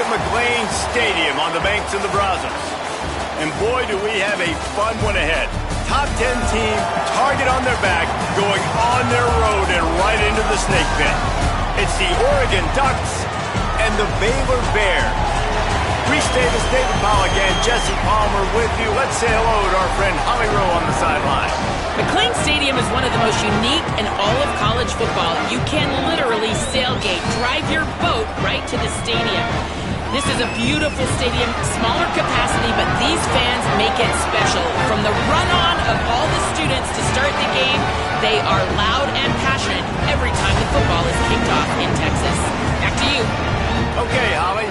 at McLean Stadium on the banks of the Brazos. And boy, do we have a fun one ahead. Top 10 team, target on their back, going on their road and right into the snake pit. It's the Oregon Ducks and the Baylor Bears. Reese Davis, David Pollack, and Jesse Palmer with you. Let's say hello to our friend Holly Rowe on the sideline. McLean Stadium is one of the most unique in all of college football. You can literally sailgate, drive your boat right to the stadium. This is a beautiful stadium, smaller capacity, but these fans make it special. From the run-on of all the students to start the game, they are loud and passionate every time the football is kicked off in Texas. Back to you. Okay, Holly.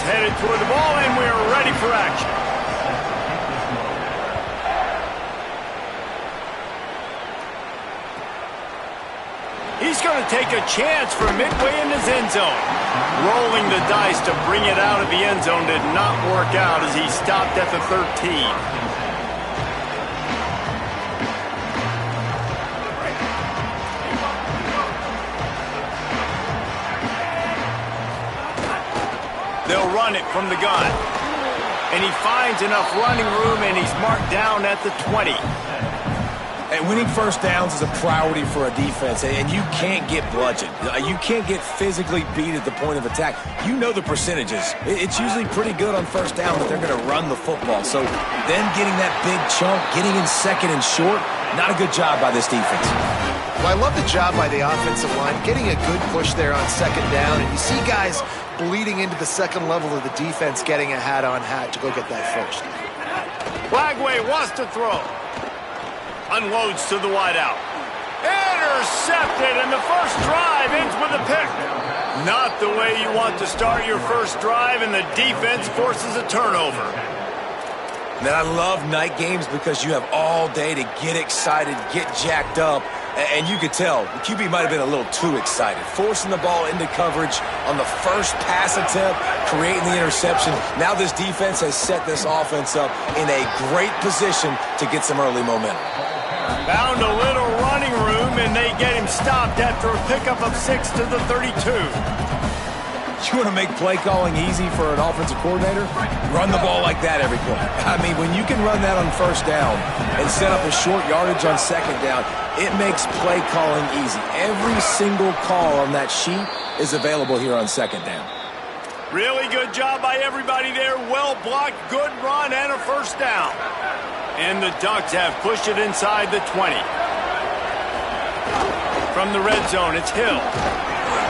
Headed toward the ball, and we're ready for action. He's going to take a chance from midway in his end zone. Rolling the dice to bring it out of the end zone did not work out as he stopped at the 13. They'll run it from the gun. And he finds enough running room, and he's marked down at the 20. And winning first downs is a priority for a defense, and you can't get bludgeoned. You can't get physically beat at the point of attack. You know the percentages. It's usually pretty good on first down that they're going to run the football. So then getting that big chunk, getting in second and short, not a good job by this defense. Well, I love the job by the offensive line, getting a good push there on second down, and you see guys bleeding into the second level of the defense, getting a hat-on-hat to go get that first. Flagway wants to throw. Unloads to the wideout. Intercepted, and the first drive ends with a pick. Not the way you want to start your first drive, and the defense forces a turnover. Man, I love night games because you have all day to get excited, get jacked up, and you could tell the QB might have been a little too excited, forcing the ball into coverage on the first pass attempt, creating the interception. Now this defense has set this offense up in a great position to get some early momentum. Found a little running room, and they get him stopped after a pickup of 6 to the 32. You want to make play calling easy for an offensive coordinator? Run the ball like that every play. I mean, when you can run that on first down and set up a short yardage on second down, it makes play calling easy. Every single call on that sheet is available here on second down. Really good job by everybody there. Well blocked, good run, and a first down. And the Ducks have pushed it inside the 20. From the red zone, it's Hill.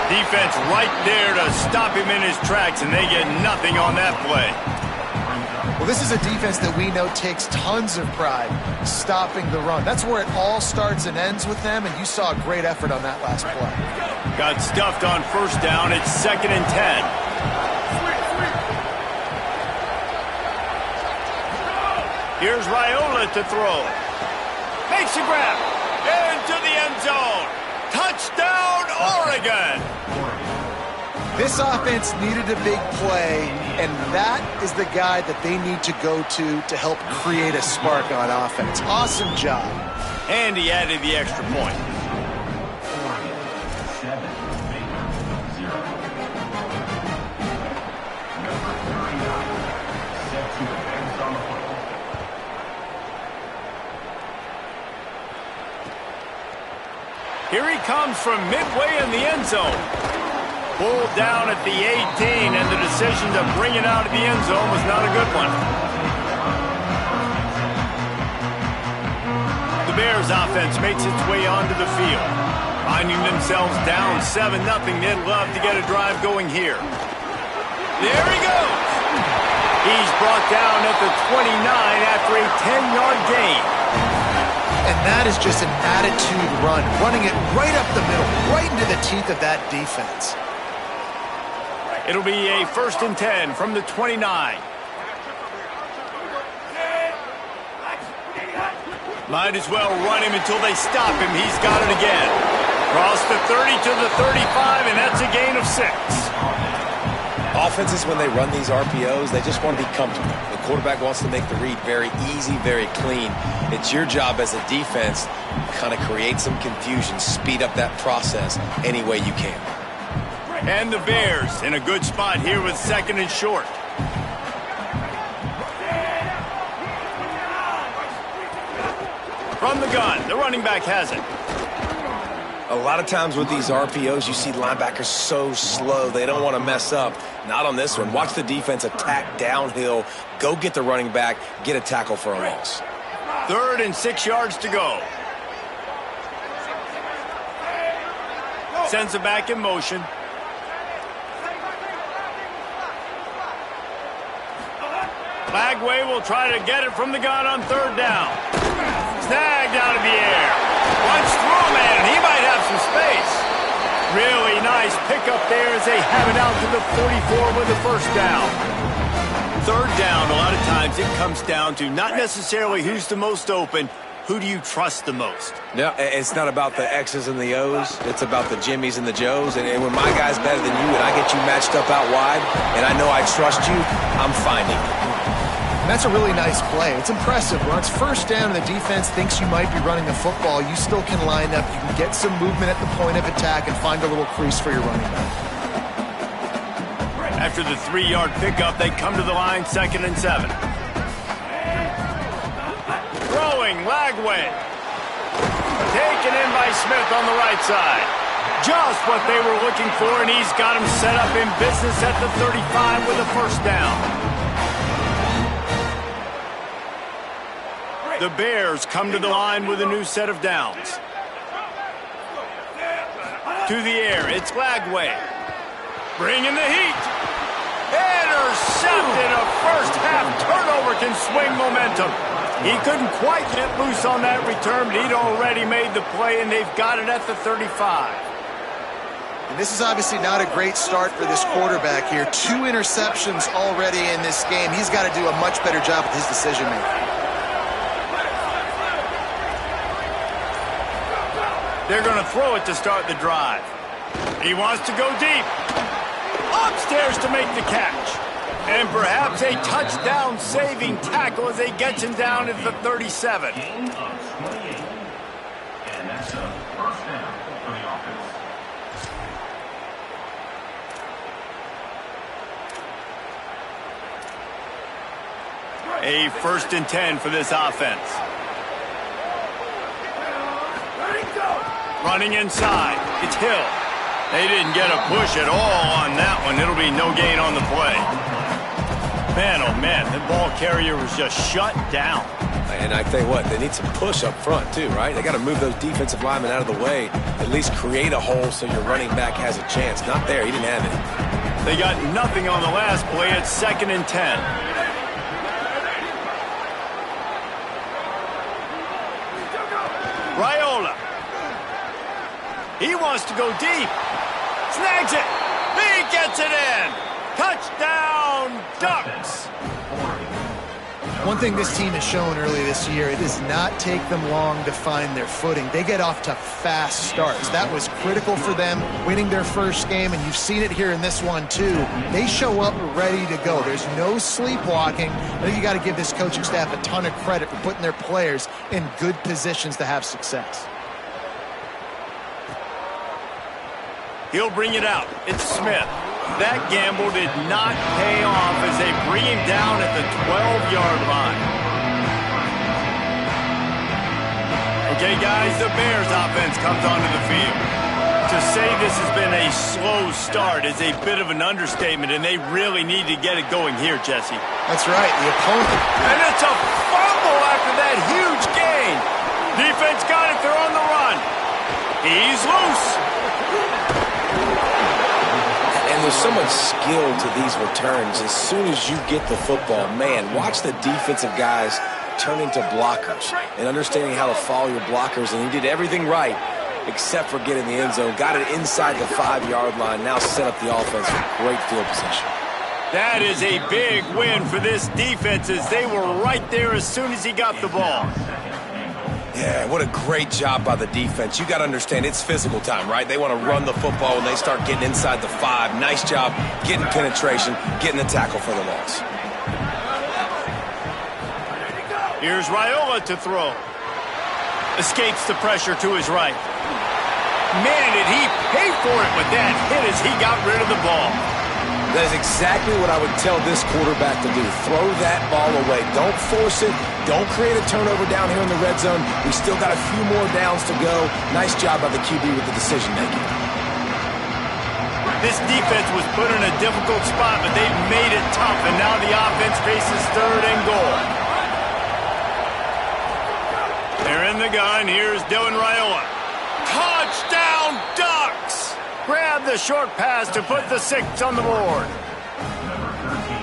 Defense right there to stop him in his tracks, and they get nothing on that play. Well, this is a defense that we know takes tons of pride stopping the run. That's where it all starts and ends with them, and you saw a great effort on that last play. Got stuffed on first down. It's 2nd and 10. Here's Raiola to throw. Makes a grab. Into the end zone. Touchdown, Oregon! This offense needed a big play, and that is the guy that they need to go to help create a spark on offense. Awesome job. And he added the extra point. Here he comes from midway in the end zone. Pulled down at the 18, and the decision to bring it out of the end zone was not a good one. The Bears offense makes its way onto the field. Finding themselves down 7-0, they'd love to get a drive going here. There he goes. He's brought down at the 29 after a 10-yard gain. And that is just an attitude run, running it right up the middle, right into the teeth of that defense. It'll be a 1st and 10 from the 29. Might as well run him until they stop him. He's got it again. Cross the 30 to the 35, and that's a gain of 6. Offenses, when they run these RPOs, they just want to be comfortable. The quarterback wants to make the read very easy, very clean. It's your job as a defense to kind of create some confusion, speed up that process any way you can. And the Bears in a good spot here with 2nd and short. From the gun, the running back has it. A lot of times with these RPOs, you see linebackers so slow, they don't want to mess up. Not on this one. Watch the defense attack downhill, go get the running back, get a tackle for a loss. 3rd and 6 yards to go. Sends it back in motion. Lagway will try to get it from the gun on 3rd down. Snagged out of the air. Runs through a man, and he might have some space. Really nice pickup there as they have it out to the 44 with the 1st down. 3rd down, a lot of times it comes down to not necessarily who's the most open, who do you trust the most? No, it's not about the X's and the O's. It's about the Jimmies and the Joes. And when my guy's better than you and I get you matched up out wide and I know I trust you, I'm finding it. And that's a really nice play. It's impressive. When it's 1st down and the defense thinks you might be running the football, you still can line up. You can get some movement at the point of attack and find a little crease for your running back. After the 3-yard pickup, they come to the line, 2nd and 7. Throwing, Lagway. Taken in by Smith on the right side. Just what they were looking for, and he's got him set up in business at the 35 with a 1st down. The Bears come to the line with a new set of downs. To the air, it's Lagway. Bringing the heat. Intercepted. A first-half turnover can swing momentum. He couldn't quite get loose on that return, but he'd already made the play, and they've got it at the 35. And this is obviously not a great start for this quarterback here. 2 interceptions already in this game. He's got to do a much better job with his decision-making. They're going to throw it to start the drive. He wants to go deep. Upstairs to make the catch. And perhaps a touchdown-saving tackle as they get him down at the 37. And that's a 1st down for the offense. A 1st and 10 for this offense. Running inside. It's Hill. They didn't get a push at all on that one. It'll be no gain on the play. Man, oh man, the ball carrier was just shut down. And I tell you what, they need some push up front too, right? They got to move those defensive linemen out of the way, at least create a hole so your running back has a chance. Not there. He didn't have it. They got nothing on the last play. It's 2nd and 10. Raiola. He wants to go deep. Snags it. He gets it in. Touchdown, Ducks. One thing this team has shown early this year, it does not take them long to find their footing. They get off to fast starts. That was critical for them winning their first game, and you've seen it here in this one too. They show up ready to go. There's no sleepwalking. I think you got to give this coaching staff a ton of credit for putting their players in good positions to have success. He'll bring it out. It's Smith. That gamble did not pay off as they bring him down at the 12-yard line. Okay, guys, the Bears offense comes onto the field. To say this has been a slow start is a bit of an understatement, and they really need to get it going here, Jesse. That's right, the opponent. And it's a fumble after that huge gain. Defense got it. They're on the run. He's loose. And there's so much skill to these returns. As soon as you get the football, man, watch the defensive guys turn into blockers and understanding how to follow your blockers. And he did everything right except for getting the end zone. Got it inside the 5-yard line. Now set up the offense for great field position. That is a big win for this defense as they were right there as soon as he got the ball. Yeah, what a great job by the defense. You got to understand, it's physical time, right? They want to run the football when they start getting inside the 5. Nice job getting penetration, getting the tackle for the loss. Here's Raiola to throw. Escapes the pressure to his right. Man, did he pay for it with that hit as he got rid of the ball. That is exactly what I would tell this quarterback to do. Throw that ball away. Don't force it. Don't create a turnover down here in the red zone. We still got a few more downs to go. Nice job by the QB with the decision-making. This defense was put in a difficult spot, but they've made it tough, and now the offense faces 3rd and goal. They're in the gun. Here's Dylan Raiola. Touchdown, Ducks! Grab the short pass to put the 6 on the board.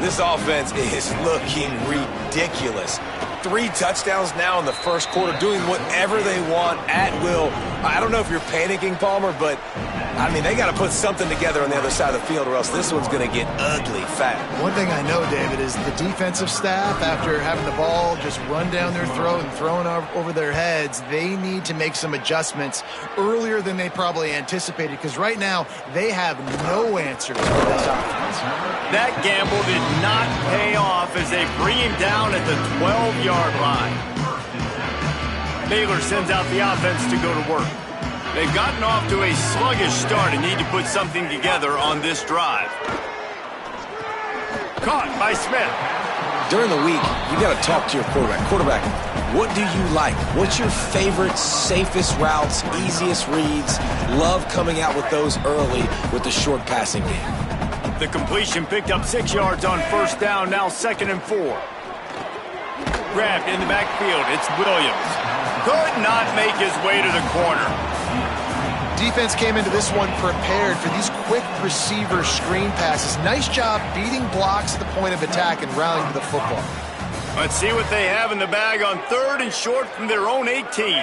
This offense is looking ridiculous. 3 touchdowns now in the first quarter, doing whatever they want at will. I don't know if you're panicking, Palmer, but, I mean, they got to put something together on the other side of the field or else this one's going to get ugly fast. One thing I know, David, is the defensive staff, after having the ball just run down their throat and thrown over their heads, they need to make some adjustments earlier than they probably anticipated, because right now they have no answers for this offense. That gamble did not pay off as they bring him down at the 12-yard line. Baylor sends out the offense to go to work. They've gotten off to a sluggish start and need to put something together on this drive. Caught by Smith. During the week, you got to talk to your quarterback. Quarterback, what do you like? What's your favorite, safest routes, easiest reads? Love coming out with those early with the short passing game. The completion picked up 6 yards on first down, now 2nd and 4. Grabbed in the backfield, it's Williams. Could not make his way to the corner. Defense came into this one prepared for these quick receiver screen passes. Nice job beating blocks at the point of attack and rallying to the football. Let's see what they have in the bag on 3rd and short from their own 18.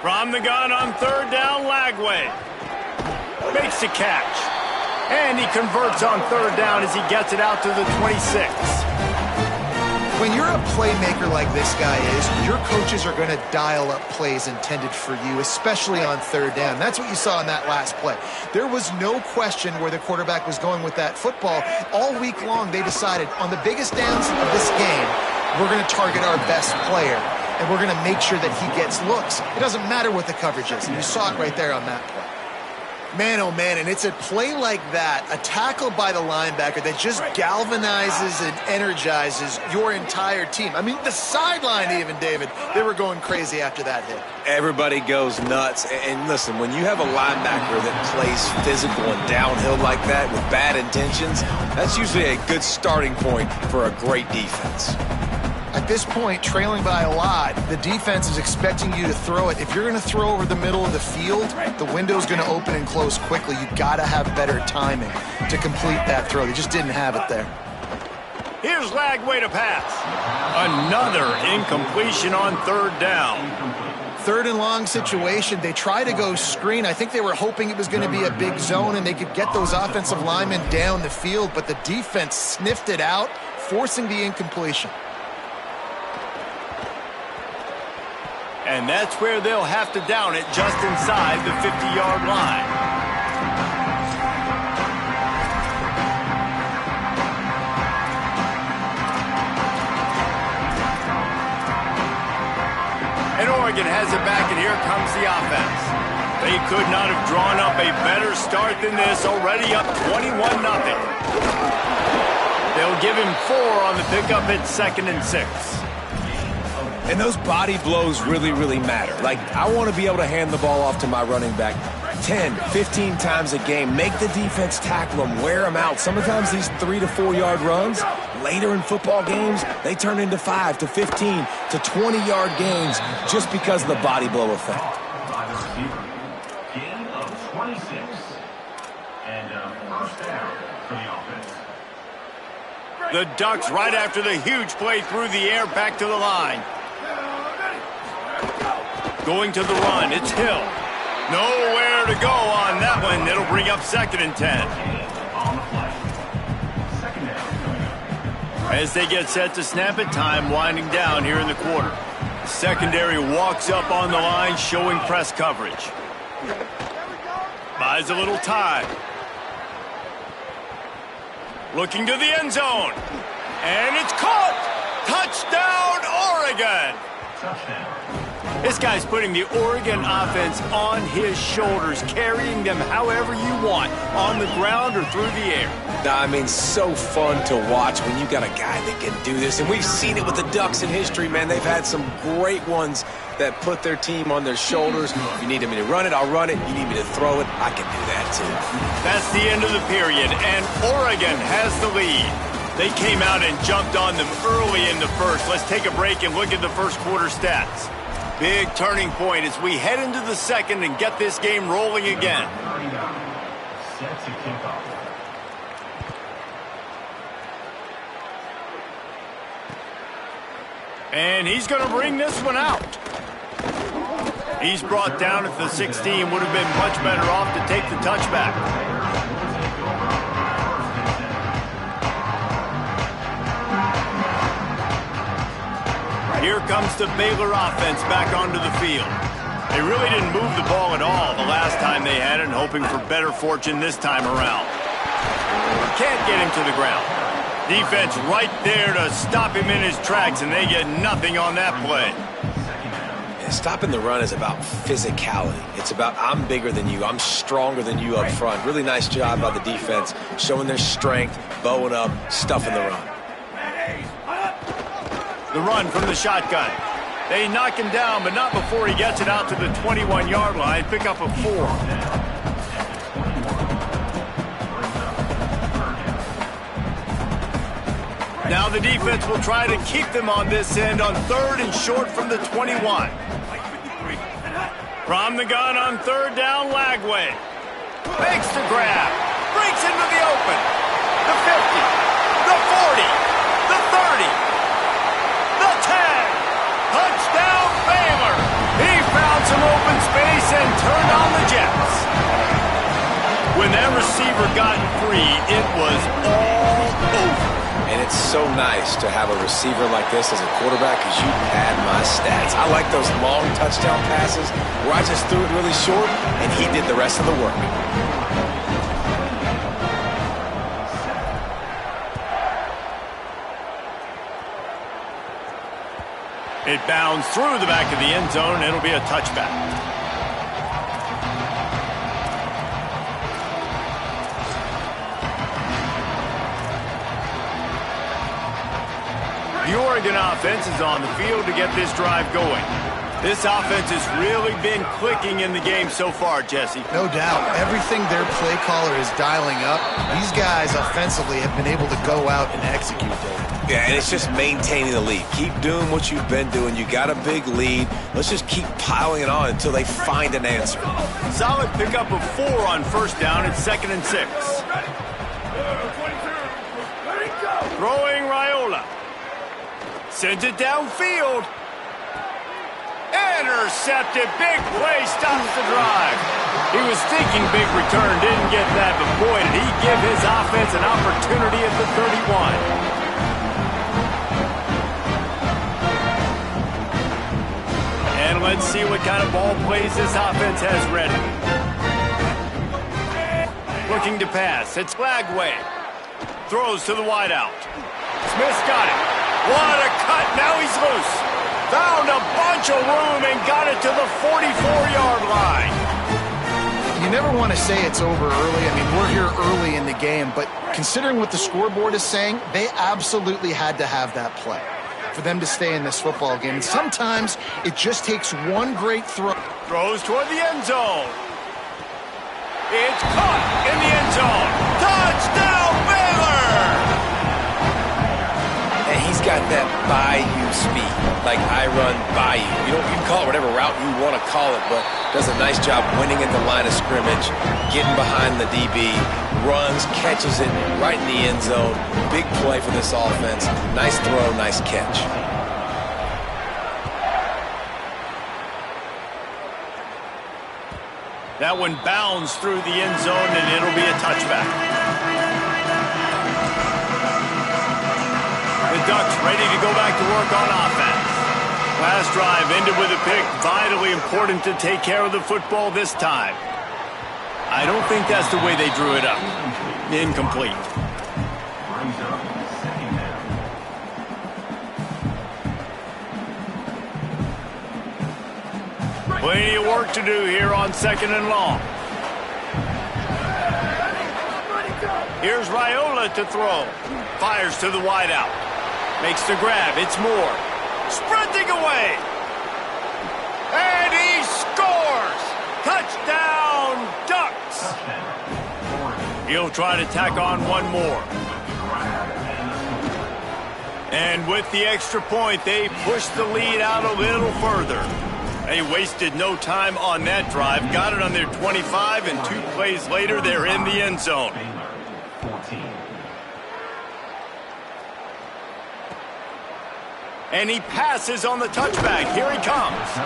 From the gun on 3rd down, Lagway makes the catch. And he converts on 3rd down as he gets it out to the 26. When you're a playmaker like this guy is, your coaches are going to dial up plays intended for you, especially on 3rd down. That's what you saw in that last play. There was no question where the quarterback was going with that football. All week long, they decided on the biggest downs of this game, we're going to target our best player, and we're going to make sure that he gets looks. It doesn't matter what the coverage is, and you saw it right there on that play. Man, oh man, and it's a play like that, a tackle by the linebacker that just galvanizes and energizes your entire team. I mean, the sideline even, David, they were going crazy after that hit. Everybody goes nuts. And listen, when you have a linebacker that plays physical and downhill like that with bad intentions, that's usually a good starting point for a great defense. At this point, trailing by a lot, the defense is expecting you to throw it. If you're going to throw over the middle of the field, the window's going to open and close quickly. You've got to have better timing to complete that throw. They just didn't have it there. Here's Lagway to pass. Another incompletion on 3rd down. 3rd and long situation. They try to go screen. I think they were hoping it was going to be a big zone and they could get those offensive linemen down the field, but the defense sniffed it out, forcing the incompletion. And that's where they'll have to down it, just inside the 50-yard line. And Oregon has it back, and here comes the offense. They could not have drawn up a better start than this, already up 21-0. They'll give him 4 on the pickup at 2nd and 6. And those body blows really, really matter. Like, I want to be able to hand the ball off to my running back 10, 15 times a game. Make the defense tackle them, wear them out. Sometimes these 3 to 4 yard runs, later in football games, they turn into 5 to 15 to 20-yard gains just because of the body blow effect. Gain of 26. And a 1st down for the offense. The Ducks right after the huge play through the air back to the line. Going to the run, it's Hill. Nowhere to go on that one. It'll bring up 2nd and 10. On the play. 2nd down. As they get set to snap it, time winding down here in the quarter. The secondary walks up on the line, showing press coverage. Buys a little time. Looking to the end zone. And it's caught! Touchdown, Oregon! Touchdown. This guy's putting the Oregon offense on his shoulders, carrying them however you want, on the ground or through the air. I mean, so fun to watch when you got a guy that can do this. And we've seen it with the Ducks in history, man. They've had some great ones that put their team on their shoulders. If you need me to run it, I'll run it. You need me to throw it, I can do that too. That's the end of the period, and Oregon has the lead. They came out and jumped on them early in the first. Let's take a break and look at the first quarter stats. Big turning point as we head into the second and get this game rolling again. Set to kick off. And he's going to bring this one out. He's brought down at the 16. Would have been much better off to take the touchback. Here comes the Baylor offense back onto the field. They really didn't move the ball at all the last time they had it, and hoping for better fortune this time around. Can't get him to the ground. Defense right there to stop him in his tracks, and they get nothing on that play. Yeah, stopping the run is about physicality. It's about I'm bigger than you, I'm stronger than you up front. Really nice job by the defense, showing their strength, bowing up, stuffing the run. The run from the shotgun. They knock him down, but not before he gets it out to the 21-yard line. Pick up a 4. Now the defense will try to keep them on this end on 3rd and short from the 21. From the gun on 3rd down, Lagway. Makes the grab. Breaks into the open. The 50. The 40. The 30. The 10. Touchdown, Baylor. He found some open space and turned on the Jets. When that receiver got free, it was all over. And it's so nice to have a receiver like this as a quarterback because you had my stats. I like those long touchdown passes where I just threw it really short and he did the rest of the work. It bounds through the back of the end zone, and it'll be a touchback. The Oregon offense is on the field to get this drive going. This offense has really been clicking in the game so far, Jesse. No doubt. Everything their play caller is dialing up, these guys offensively have been able to go out and execute, David. Yeah, and it's just maintaining the lead. Keep doing what you've been doing. You got a big lead. Let's just keep piling it on until they find an answer. Solid pickup of 4 on 1st down at 2nd and 6. Throwing Raiola. Sends it downfield. Intercepted. Big play. Stops the drive. He was thinking big return. Didn't get that. But boy, did he give his offense an opportunity at the 31. And let's see what kind of ball plays this offense has ready. Looking to pass. It's Lagway. Throws to the wideout. Smith's got it. What a cut. Now he's loose. Found a bunch of room and got it to the 44-yard line. You never want to say it's over early. I mean, we're here early in the game, but considering what the scoreboard is saying, they absolutely had to have that play for them to stay in this football game. And sometimes it just takes one great throw. Throws toward the end zone. It's caught in the end zone. Touchdown, Baylor! And he's got that by-you speed, like I run by you. You can call it whatever route you want to call it, but does a nice job winning at the line of scrimmage, getting behind the DB, runs, catches it right in the end zone. Big play for this offense. Nice throw, nice catch. That one bounds through the end zone, and it'll be a touchback. The Ducks ready to go back to work on offense. Last drive ended with a pick. Vitally important to take care of the football this time. I don't think that's the way they drew it up. Incomplete. Brings up second down. Plenty of work to do here on 2nd and long. Here's Raiola to throw. Fires to the wideout. Makes the grab. It's Moore. Sprinting away. And he scores! Touchdown, Ducks! He'll try to tack on one more. And with the extra point, they push the lead out a little further. They wasted no time on that drive. Got it on their 25, and 2 plays later, they're in the end zone. Baylor, 14. And he passes on the touchback. Here he comes.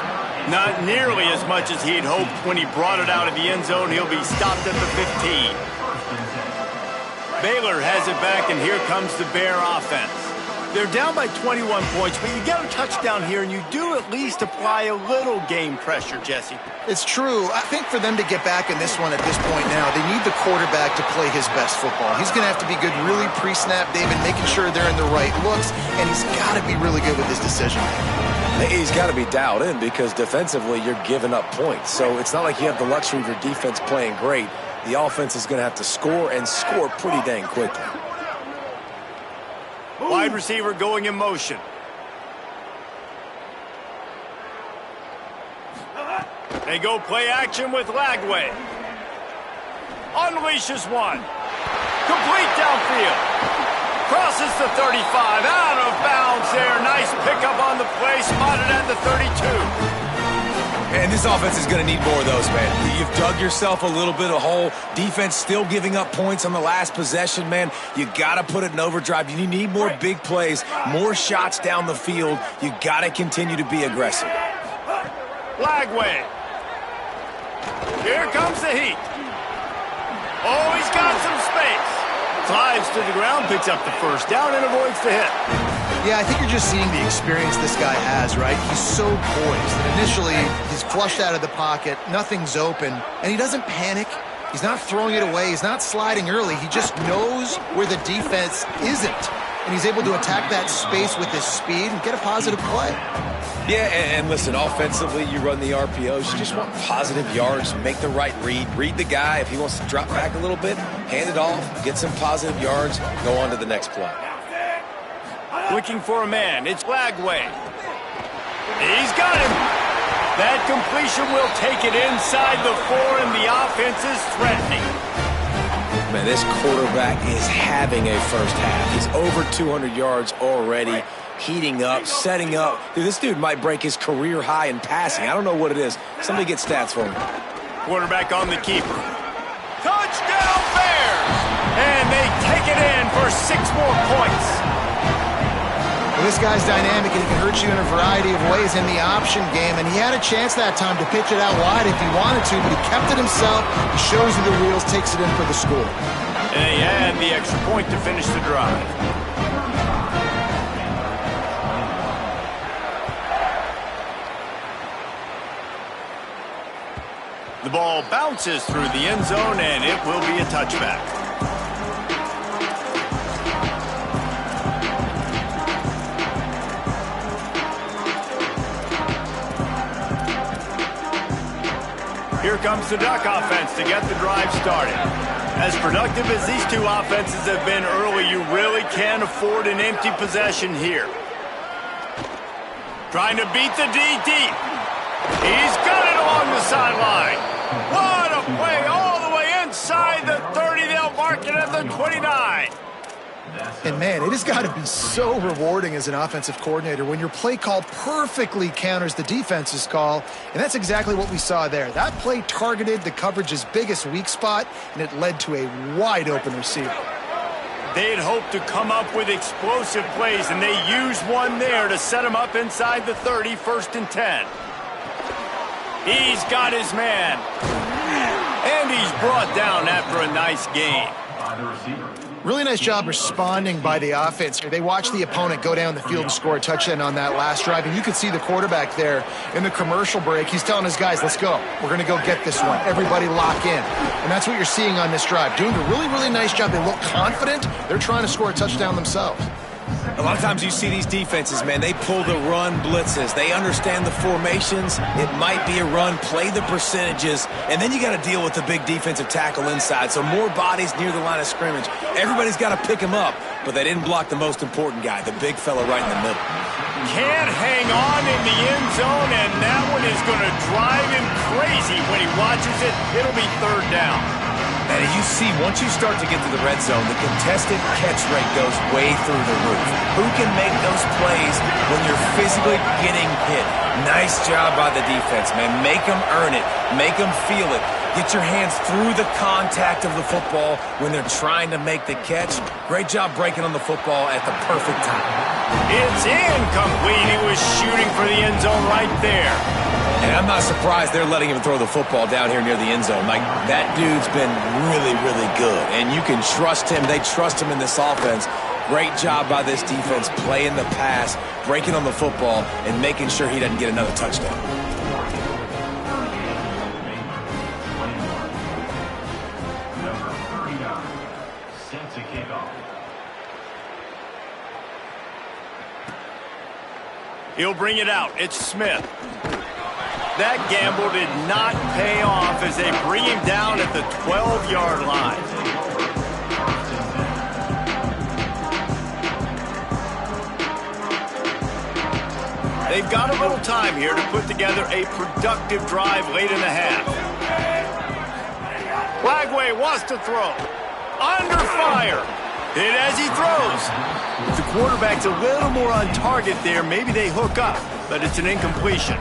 Not nearly as much as he'd hoped when he brought it out of the end zone. He'll be stopped at the 15. Baylor has it back, and here comes the Bear offense. They're down by 21 points, but you get a touchdown here, and you do at least apply a little game pressure, Jesse. It's true. I think for them to get back in this one at this point now, they need the quarterback to play his best football. He's going to have to be good really pre-snap, David, making sure they're in the right looks, and he's got to be really good with his decision. He's got to be dialed in because defensively you're giving up points. So it's not like you have the luxury of your defense playing great. The offense is going to have to score and score pretty dang quickly. Wide receiver going in motion. They go play action with Lagway. Unleashes one. Complete downfield. Crosses the 35. Out of bounds there. Nice pickup on the play. Spotted at the 32. And this offense is going to need more of those, man. You've dug yourself a little bit of hole. Defense still giving up points on the last possession, man. You got to put it in overdrive. You need more big plays, more shots down the field. You got to continue to be aggressive. Lagway. Here comes the heat. Oh, he's got some space. Slides to the ground, picks up the first down, and avoids the hit. Yeah, I think you're just seeing the experience this guy has, right? He's so poised. And initially, he's flushed out of the pocket. Nothing's open. And he doesn't panic. He's not throwing it away. He's not sliding early. He just knows where the defense isn't. And he's able to attack that space with his speed and get a positive play. Yeah, and listen, offensively, you run the RPOs. You just want positive yards, make the right read the guy. If he wants to drop back a little bit, hand it off, get some positive yards, go on to the next play. Looking for a man. It's Lagway. He's got him. That completion will take it inside the 4, and the offense is threatening. Man, this quarterback is having a first half. He's over 200 yards already, heating up, setting up. Dude, this dude might break his career high in passing. I don't know what it is. Somebody get stats for me. Quarterback on the keeper. Touchdown Bears! And they take it in for 6 more points. Well, this guy's dynamic, and he can hurt you in a variety of ways in the option game, and he had a chance that time to pitch it out wide if he wanted to, but he kept it himself. He shows you the wheels, takes it in for the score. And he had the extra point to finish the drive. The ball bounces through the end zone, and it will be a touchback. Here comes the Duck offense to get the drive started. As productive as these two offenses have been early, you really can't afford an empty possession here. Trying to beat the D deep. He's got it along the sideline. What a play all the way inside the 30. They'll mark it at the 29. And, man, it has got to be so rewarding as an offensive coordinator when your play call perfectly counters the defense's call, and that's exactly what we saw there. That play targeted the coverage's biggest weak spot, and it led to a wide-open receiver. They'd hoped to come up with explosive plays, and they used one there to set him up inside the 30, 1st and 10. He's got his man. And he's brought down after a nice gain. By the receiver. Really nice job responding by the offense here. They watched the opponent go down the field and score a touchdown on that last drive, and you could see the quarterback there in the commercial break. He's telling his guys, let's go. We're going to go get this one. Everybody lock in. And that's what you're seeing on this drive. Doing a really, really nice job. They look confident. They're trying to score a touchdown themselves. A lot of times you see these defenses, man, they pull the run blitzes. They understand the formations. It might be a run, play the percentages, and then you got to deal with the big defensive tackle inside. So more bodies near the line of scrimmage. Everybody's got to pick him up, but they didn't block the most important guy, the big fella right in the middle. Can't hang on in the end zone, and that one is going to drive him crazy when he watches it. It'll be third down. And as you see, once you start to get to the red zone, the contested catch rate goes way through the roof. Who can make those plays when you're physically getting hit? Nice job by the defense, man. Make them earn it. Make them feel it. Get your hands through the contact of the football when they're trying to make the catch. Great job breaking on the football at the perfect time. It's incomplete. He was shooting for the end zone right there. And I'm not surprised they're letting him throw the football down here near the end zone. Like, that dude's been really, really good. And you can trust him. They trust him in this offense. Great job by this defense playing the pass, breaking on the football, and making sure he doesn't get another touchdown. Number 39. Set to kick off. He'll bring it out. It's Smith. That gamble did not pay off as they bring him down at the 12-yard line. They've got a little time here to put together a productive drive late in the half. Flagway wants to throw. Under fire. Hit as he throws. If the quarterback's a little more on target there, maybe they hook up, but it's an incompletion.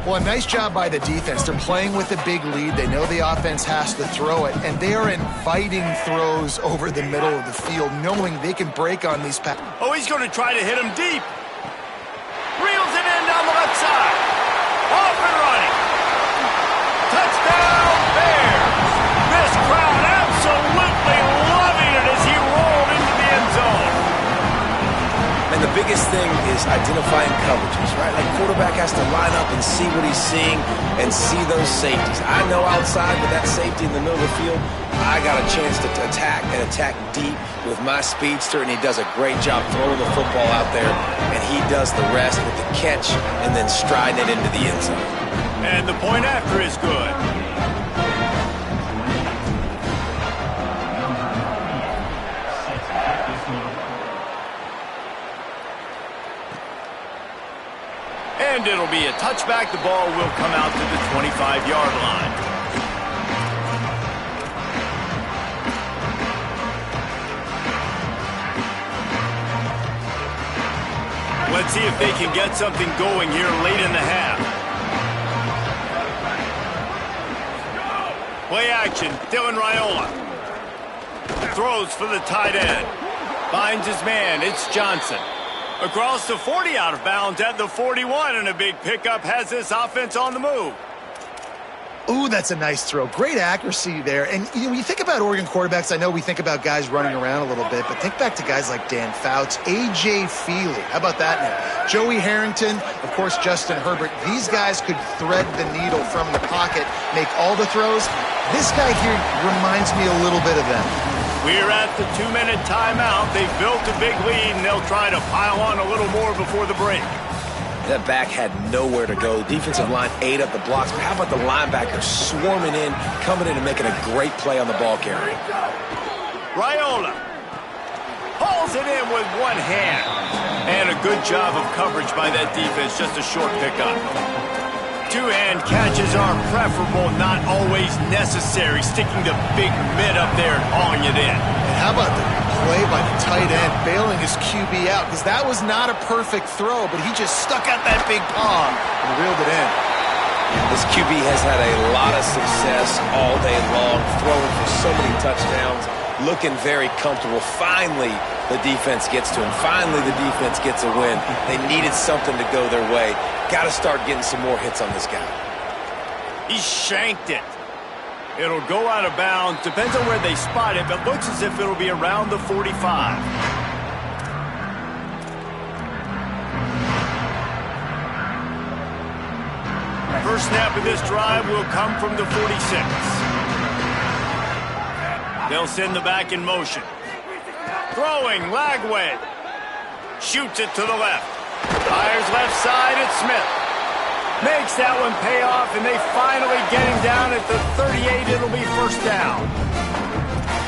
Well, a nice job by the defense. They're playing with a big lead. They know the offense has to throw it, and they are inviting throws over the middle of the field, knowing they can break on these passes. Oh, he's going to try to hit him deep. Reels it in down the left side. Off and running. Touchdown, Bears. This crowd absolutely loving it as he rolled into the end zone. And the biggest thing is identifying coverages, right? Like, quarterback has to line up and see what he's seeing and see those safeties. I know outside with that safety in the middle of the field, I got a chance to attack and attack deep with my speedster, and he does a great job throwing the football out there, and he does the rest with the catch and then striding it into the end zone. And the point after is good. And it'll be a touchback. The ball will come out to the 25-yard line. Let's see if they can get something going here late in the half. Play action, Dylan Raiola. Throws for the tight end. Finds his man, it's Johnson. Across the 40, out of bounds at the 41, and a big pickup has this offense on the move. Ooh, that's a nice throw. Great accuracy there. And when you think about Oregon quarterbacks, I know we think about guys running around a little bit, but think back to guys like Dan Fouts, A.J. Feely. How about that name? Joey Harrington, of course, Justin Herbert. These guys could thread the needle from the pocket, make all the throws. This guy here reminds me a little bit of them. We're at the 2-minute timeout. They've built a big lead, and they'll try to pile on a little more before the break. That back had nowhere to go. The defensive line ate up the blocks, but how about the linebackers swarming in, coming in and making a great play on the ball carrier? Raiola hauls it in with one hand. And a good job of coverage by that defense, just a short pickup. Two-hand catches are preferable, not always necessary. Sticking the big mitt up there and hauling it in. And how about the play by the tight end, bailing his QB out? Because that was not a perfect throw, but he just stuck out that big paw and reeled it in. This QB has had a lot of success all day long, throwing for so many touchdowns, looking very comfortable. Finally, the defense gets to him. Finally, the defense gets a win. They needed something to go their way. Got to start getting some more hits on this guy. He shanked it. It'll go out of bounds. Depends on where they spot it, but looks as if it'll be around the 45. First snap of this drive will come from the 46. They'll send the back in motion. Throwing, Lagway. Shoots it to the left. Fires left side at Smith. Makes that one pay off, and they finally get him down at the 38. It'll be first down.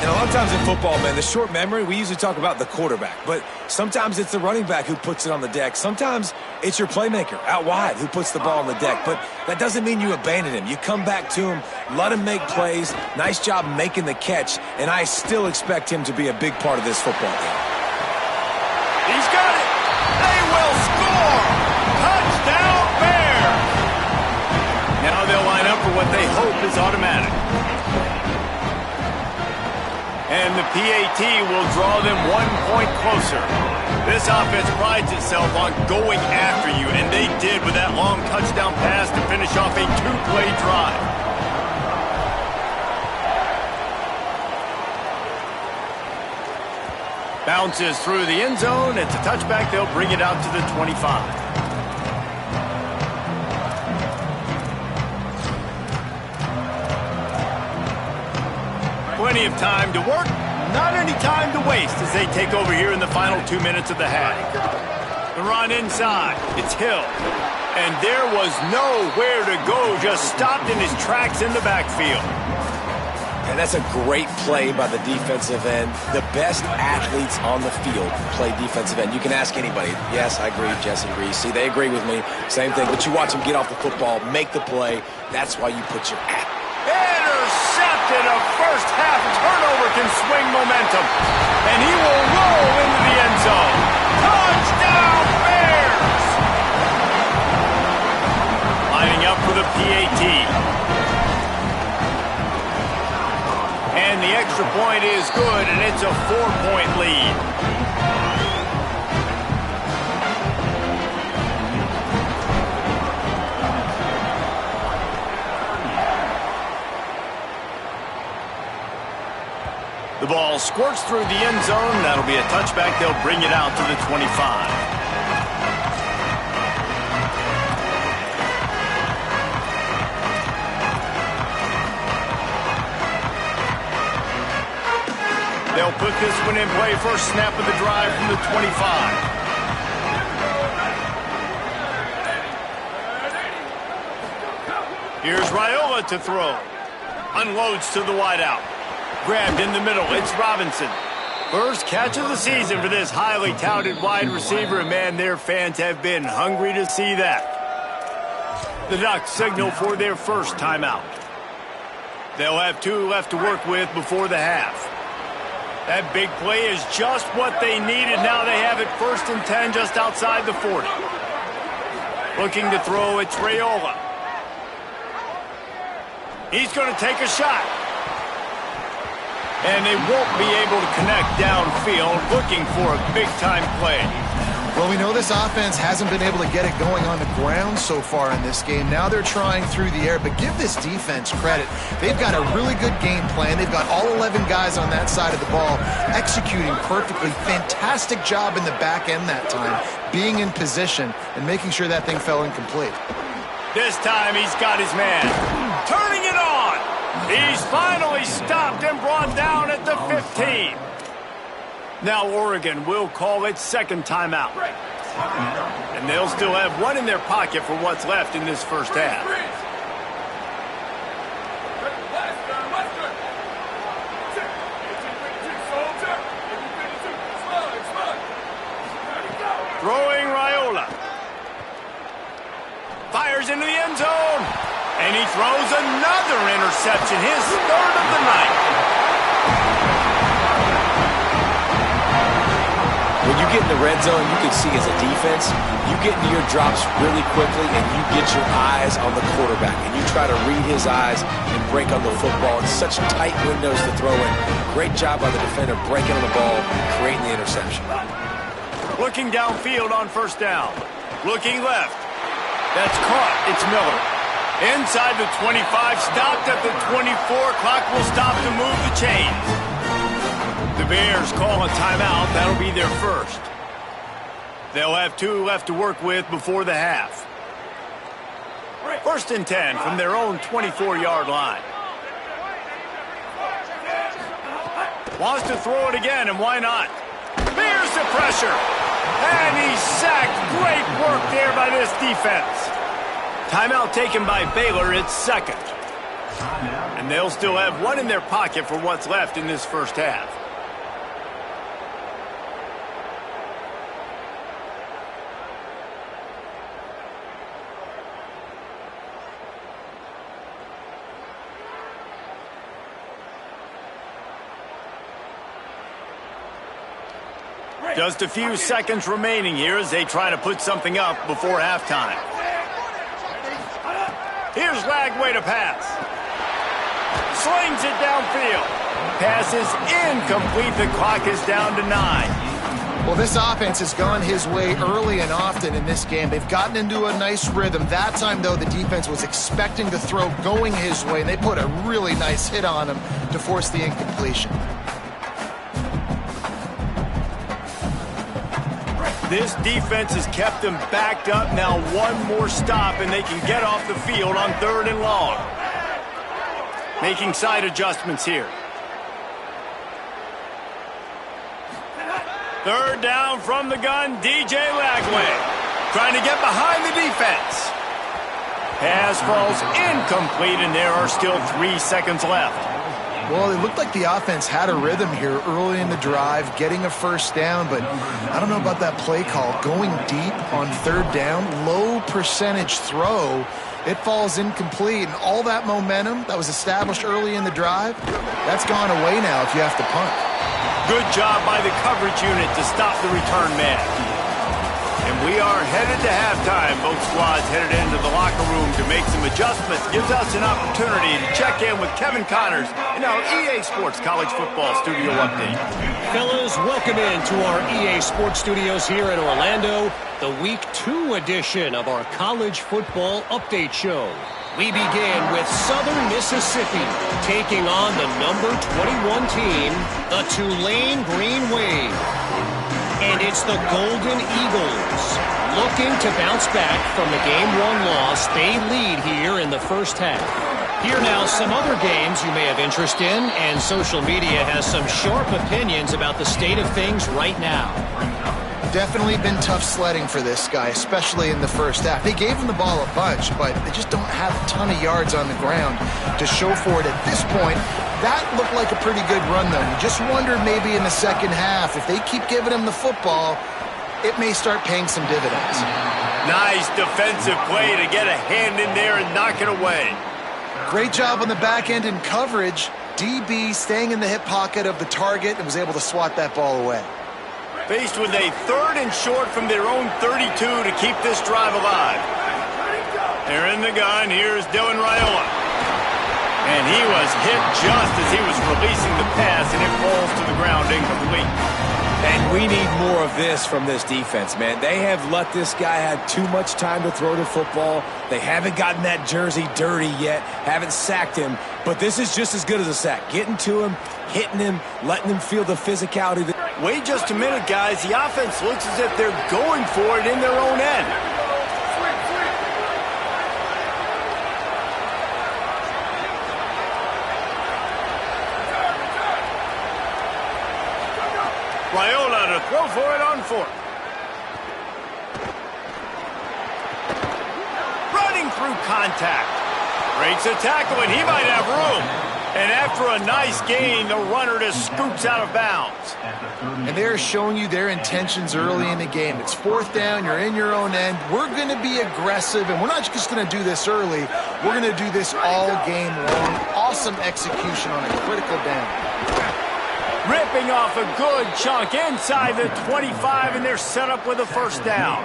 And a lot of times in football, man, the short memory, we usually talk about the quarterback. But sometimes it's the running back who puts it on the deck. Sometimes it's your playmaker out wide who puts the ball on the deck. But that doesn't mean you abandon him. You come back to him, let him make plays. Nice job making the catch. And I still expect him to be a big part of this football game. He's got it. They will score. Touchdown, Bears. Now they'll line up for what they hope is automatic. And the PAT will draw them 1 point closer. This offense prides itself on going after you, and they did with that long touchdown pass to finish off a 2-play drive. Bounces through the end zone. It's a touchback. They'll bring it out to the 25. Plenty of time to work, not any time to waste as they take over here in the final 2 minutes of the half. The run inside, it's Hill. And there was nowhere to go, just stopped in his tracks in the backfield. And that's a great play by the defensive end. The best athletes on the field play defensive end. You can ask anybody. Yes, I agree. Jesse agrees. See, they agree with me. Same thing. But you watch them get off the football, make the play. That's why you put your at. Intercepted. A first half turnover can swing momentum. And he will roll into the end zone. Touchdown, Bears! Lining up for the PAT. And the extra point is good, and it's a 4-point lead. The ball squirts through the end zone. That'll be a touchback. They'll bring it out to the 25. They'll put this one in play. First snap of the drive from the 25. Here's Raiola to throw. Unloads to the wideout. Grabbed in the middle. It's Robinson. First catch of the season for this highly touted wide receiver. And, man, their fans have been hungry to see that. The Ducks signal for their first timeout. They'll have 2 left to work with before the half. That big play is just what they needed. Now they have it 1st and 10 just outside the 40. Looking to throw, it's Raiola. He's going to take a shot. And they won't be able to connect downfield, looking for a big-time play. Well, we know this offense hasn't been able to get it going on the ground so far in this game. Now they're trying through the air, but give this defense credit. They've got a really good game plan. They've got all 11 guys on that side of the ball executing perfectly. Fantastic job in the back end that time, being in position and making sure that thing fell incomplete. This time he's got his man. Turning it on. He's finally stopped and brought down at the 15. Now Oregon will call its second timeout. And they'll still have 1 in their pocket for what's left in this first half. Throwing Raiola. Fires into the end zone. And he throws another interception, his 3rd of the night. When you get in the red zone, you can see as a defense, you get into your drops really quickly and you get your eyes on the quarterback. And you try to read his eyes and break on the football. It's such tight windows to throw in. Great job by the defender breaking on the ball, creating the interception. Looking downfield on first down. Looking left. That's caught. It's Miller. Inside the 25, stopped at the 24. Clock will stop to move the chains. The Bears call a timeout. That'll be their first. They'll have 2 left to work with before the half. 1st and 10 from their own 24-yard line. Wants to throw it again, and why not? Bears the pressure. And he's sacked. Great work there by this defense. Timeout taken by Baylor. It's 2nd. And they'll still have 1 in their pocket for what's left in this first half. Just a few seconds remaining here as they try to put something up before halftime. Here's Lagway to pass. Slings it downfield. Pass is incomplete. The clock is down to 9. Well, this offense has gone his way early and often in this game. They've gotten into a nice rhythm. That time, though, the defense was expecting the throw going his way, and they put a really nice hit on him to force the incompletion. This defense has kept them backed up. Now 1 more stop, and they can get off the field on 3rd and long. Making side adjustments here. 3rd down from the gun, DJ Lagway. Trying to get behind the defense. Pass falls incomplete, and there are still 3 seconds left. Well, it looked like the offense had a rhythm here early in the drive, getting a first down, but I don't know about that play call. Going deep on 3rd down, low percentage throw, it falls incomplete, and all that momentum that was established early in the drive, that's gone away now if you have to punt. Good job by the coverage unit to stop the return man. And we are headed to halftime. Both squads headed into the locker room to make some adjustments. Gives us an opportunity to check in with Kevin Connors in our EA Sports College Football Studio Update. Fellas, welcome into our EA Sports Studios here in Orlando, the Week 2 edition of our College Football Update Show. We begin with Southern Mississippi taking on the number 21 team, the Tulane Green Wave. And it's the Golden Eagles looking to bounce back from the Game 1 loss. They lead here in the first half. Here now some other games you may have interest in, and social media has some sharp opinions about the state of things right now. Definitely been tough sledding for this guy, especially in the first half. They gave him the ball a bunch, but they just don't have a ton of yards on the ground to show for it at this point. That looked like a pretty good run, though. You just wondered maybe in the second half, if they keep giving him the football, it may start paying some dividends. Nice defensive play to get a hand in there and knock it away. Great job on the back end in coverage. DB staying in the hip pocket of the target and was able to swat that ball away. Faced with a 3rd and short from their own 32 to keep this drive alive. They're in the gun. Here's Dylan Raiola. And he was hit just as he was releasing the pass, and it falls to the ground incomplete. And we need more of this from this defense, man. They have let this guy have too much time to throw the football. They haven't gotten that jersey dirty yet, haven't sacked him. But this is just as good as a sack. Getting to him, hitting him, letting him feel the physicality. Wait just a minute, guys. The offense looks as if they're going for it in their own end. Raiola to throw for it on 4th. Running through contact. Breaks a tackle, and he might have room. And after a nice gain, the runner just scoops out of bounds. And they're showing you their intentions early in the game. It's 4th down, you're in your own end. We're going to be aggressive, and we're not just going to do this early. We're going to do this all game long. Awesome execution on a critical down. Ripping off a good chunk inside the 25, and they're set up with a first down.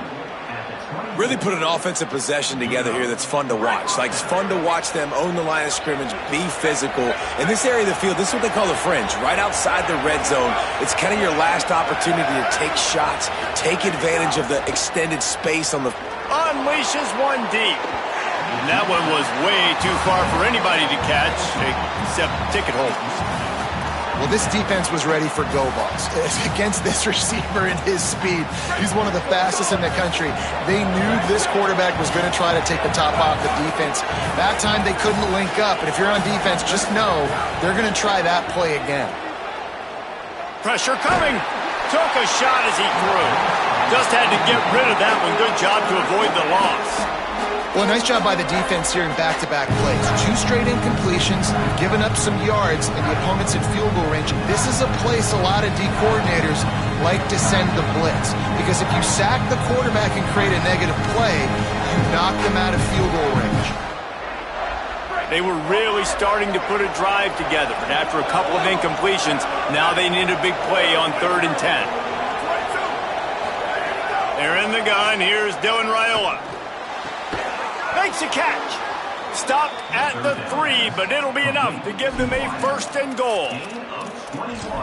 Really put an offensive possession together here that's fun to watch. Like, it's fun to watch them own the line of scrimmage, be physical. In this area of the field, this is what they call the fringe, right outside the red zone. It's kind of your last opportunity to take shots, take advantage of the extended space on the... Unleashes one deep. And that one was way too far for anybody to catch, except ticket holders. Well, this defense was ready for go balls. Against this receiver and his speed, he's one of the fastest in the country. They knew this quarterback was going to try to take the top off the defense. That time they couldn't link up, and if you're on defense, just know they're going to try that play again. Pressure coming. Took a shot as he threw. Just had to get rid of that one. Good job to avoid the loss. Well, nice job by the defense here in back-to-back plays. 2 straight incompletions, giving up some yards, and the opponent's in field goal range. This is a place a lot of D coordinators like to send the blitz, because if you sack the quarterback and create a negative play, you knock them out of field goal range. They were really starting to put a drive together, but after a couple of incompletions, now they need a big play on 3rd and 10. They're in the gun. Here's Dylan Raiola. Makes a catch. Stopped at the 3, but it'll be enough to give them a 1st and goal.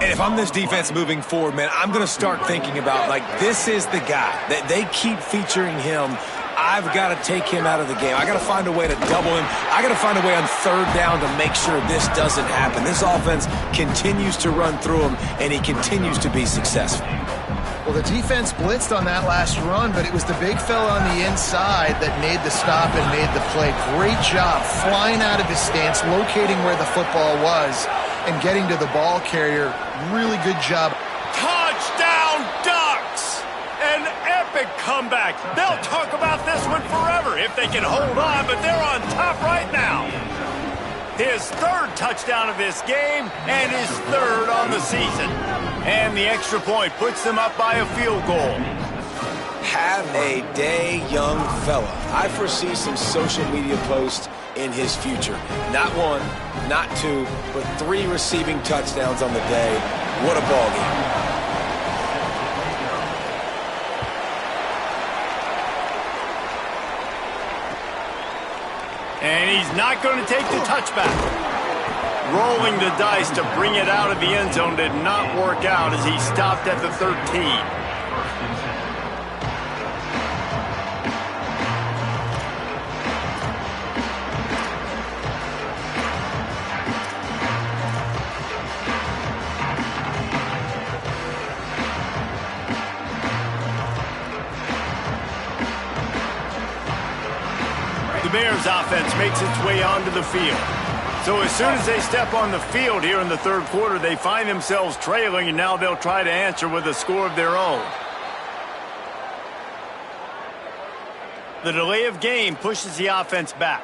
And if I'm this defense moving forward, man, I'm going to start thinking about, like, this is the guy. That they keep featuring him. I've got to take him out of the game. I got to find a way to double him. I got to find a way on 3rd down to make sure this doesn't happen. This offense continues to run through him, and he continues to be successful. Well, the defense blitzed on that last run, but it was the big fella on the inside that made the stop and made the play. Great job flying out of his stance, locating where the football was, and getting to the ball carrier. Really good job. Touchdown, Ducks! An epic comeback. They'll talk about this one forever if they can hold on, but they're on top right now. His 3rd touchdown of this game and his 3rd on the season. And the extra point puts them up by a field goal. Have a day, young fella. I foresee some social media posts in his future. Not 1, not 2, but 3 receiving touchdowns on the day. What a ball game. And he's not going to take the touchback. Rolling the dice to bring it out of the end zone did not work out as he stopped at the 13. The Bears offense makes its way onto the field. So as soon as they step on the field here in the 3rd quarter, they find themselves trailing, and now they'll try to answer with a score of their own. The delay of game pushes the offense back.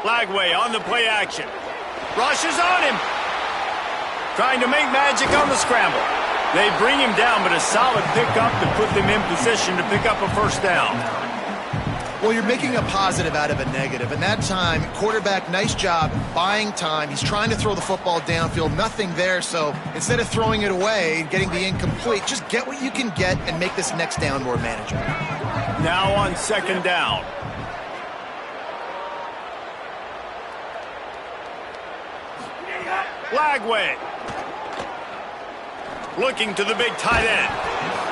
Lagway on the play action. Rushes on him. Trying to make magic on the scramble. They bring him down, but a solid pickup to put them in position to pick up a 1st down. Well, you're making a positive out of a negative. And that time, quarterback, nice job buying time. He's trying to throw the football downfield. Nothing there, so instead of throwing it away and getting the incomplete, just get what you can get and make this next down more manageable. Now on 2nd down. Lagway. Looking to the big tight end.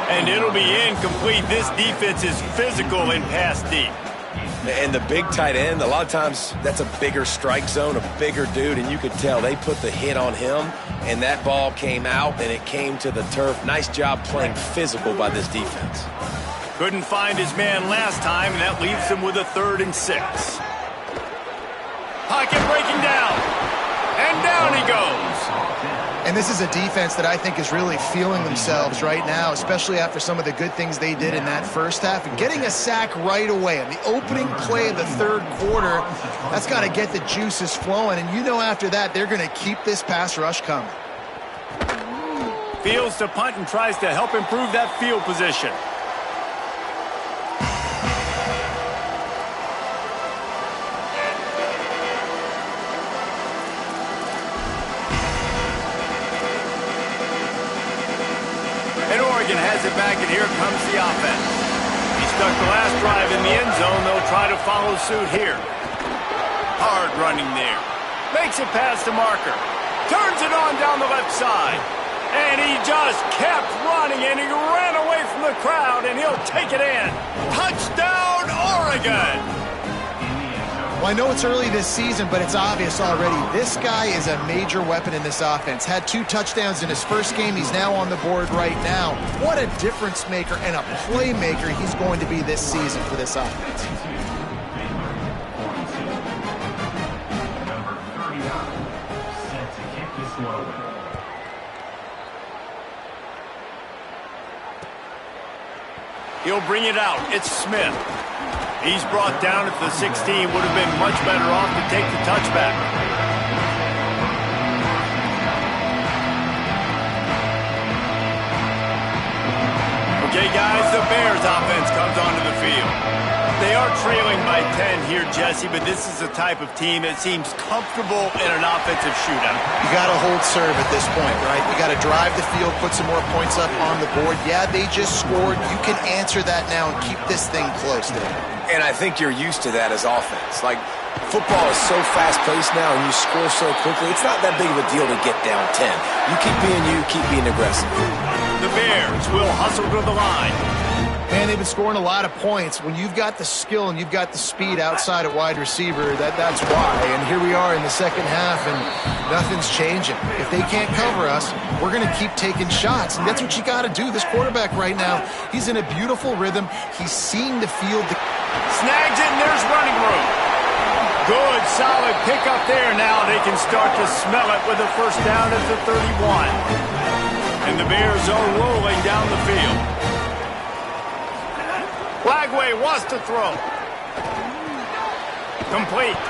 And it'll be incomplete. This defense is physical in pass deep. And the big tight end, a lot of times that's a bigger strike zone, a bigger dude, and you could tell they put the hit on him, and that ball came out, and it came to the turf. Nice job playing physical by this defense. Couldn't find his man last time, and that leaves him with a 3rd and 6. Pocket breaking down. And down he goes. And this is a defense that I think is really feeling themselves right now, especially after some of the good things they did in that 1st half. And getting a sack right away on the opening play of the 3rd quarter, that's got to get the juices flowing. And you know after that, they're going to keep this pass rush coming. Fields to punt and tries to help improve that field position. Has it back, and here comes the offense. He's stuck the last drive in the end zone. They'll try to follow suit here. Hard running there. Makes it past the marker. Turns it on down the left side. And he just kept running, and he ran away from the crowd, and he'll take it in. Touchdown, Oregon! Well, I know it's early this season, but it's obvious already. This guy is a major weapon in this offense. Had 2 touchdowns in his first game. He's now on the board right now. What a difference maker and a playmaker he's going to be this season for this offense. Number 39, set to kick this one away. He'll bring it out. It's Smith. He's brought down at the 16. Would have been much better off to take the touchback. Okay, guys, the Bears offense comes onto the field. They are trailing by 10 here, Jesse, but this is the type of team that seems comfortable in an offensive shootout. You got to hold serve at this point, right? You got to drive the field, put some more points up on the board. Yeah, they just scored. You can answer that now and keep this thing close there. And I think you're used to that as offense. Like, football is so fast-paced now and you score so quickly, it's not that big of a deal to get down 10. You keep being aggressive. The Bears will hustle to the line. Man, they've been scoring a lot of points. When you've got the skill and you've got the speed outside at wide receiver, that's why. And here we are in the second half, and nothing's changing. If they can't cover us, we're going to keep taking shots, and that's what you got to do. This quarterback right now, he's in a beautiful rhythm. He's seeing the field. Snags it, and there's running room. Good, solid pickup there. Now they can start to smell it with a first down at the 31. And the Bears are rolling down the field. Lagway wants to throw. Complete.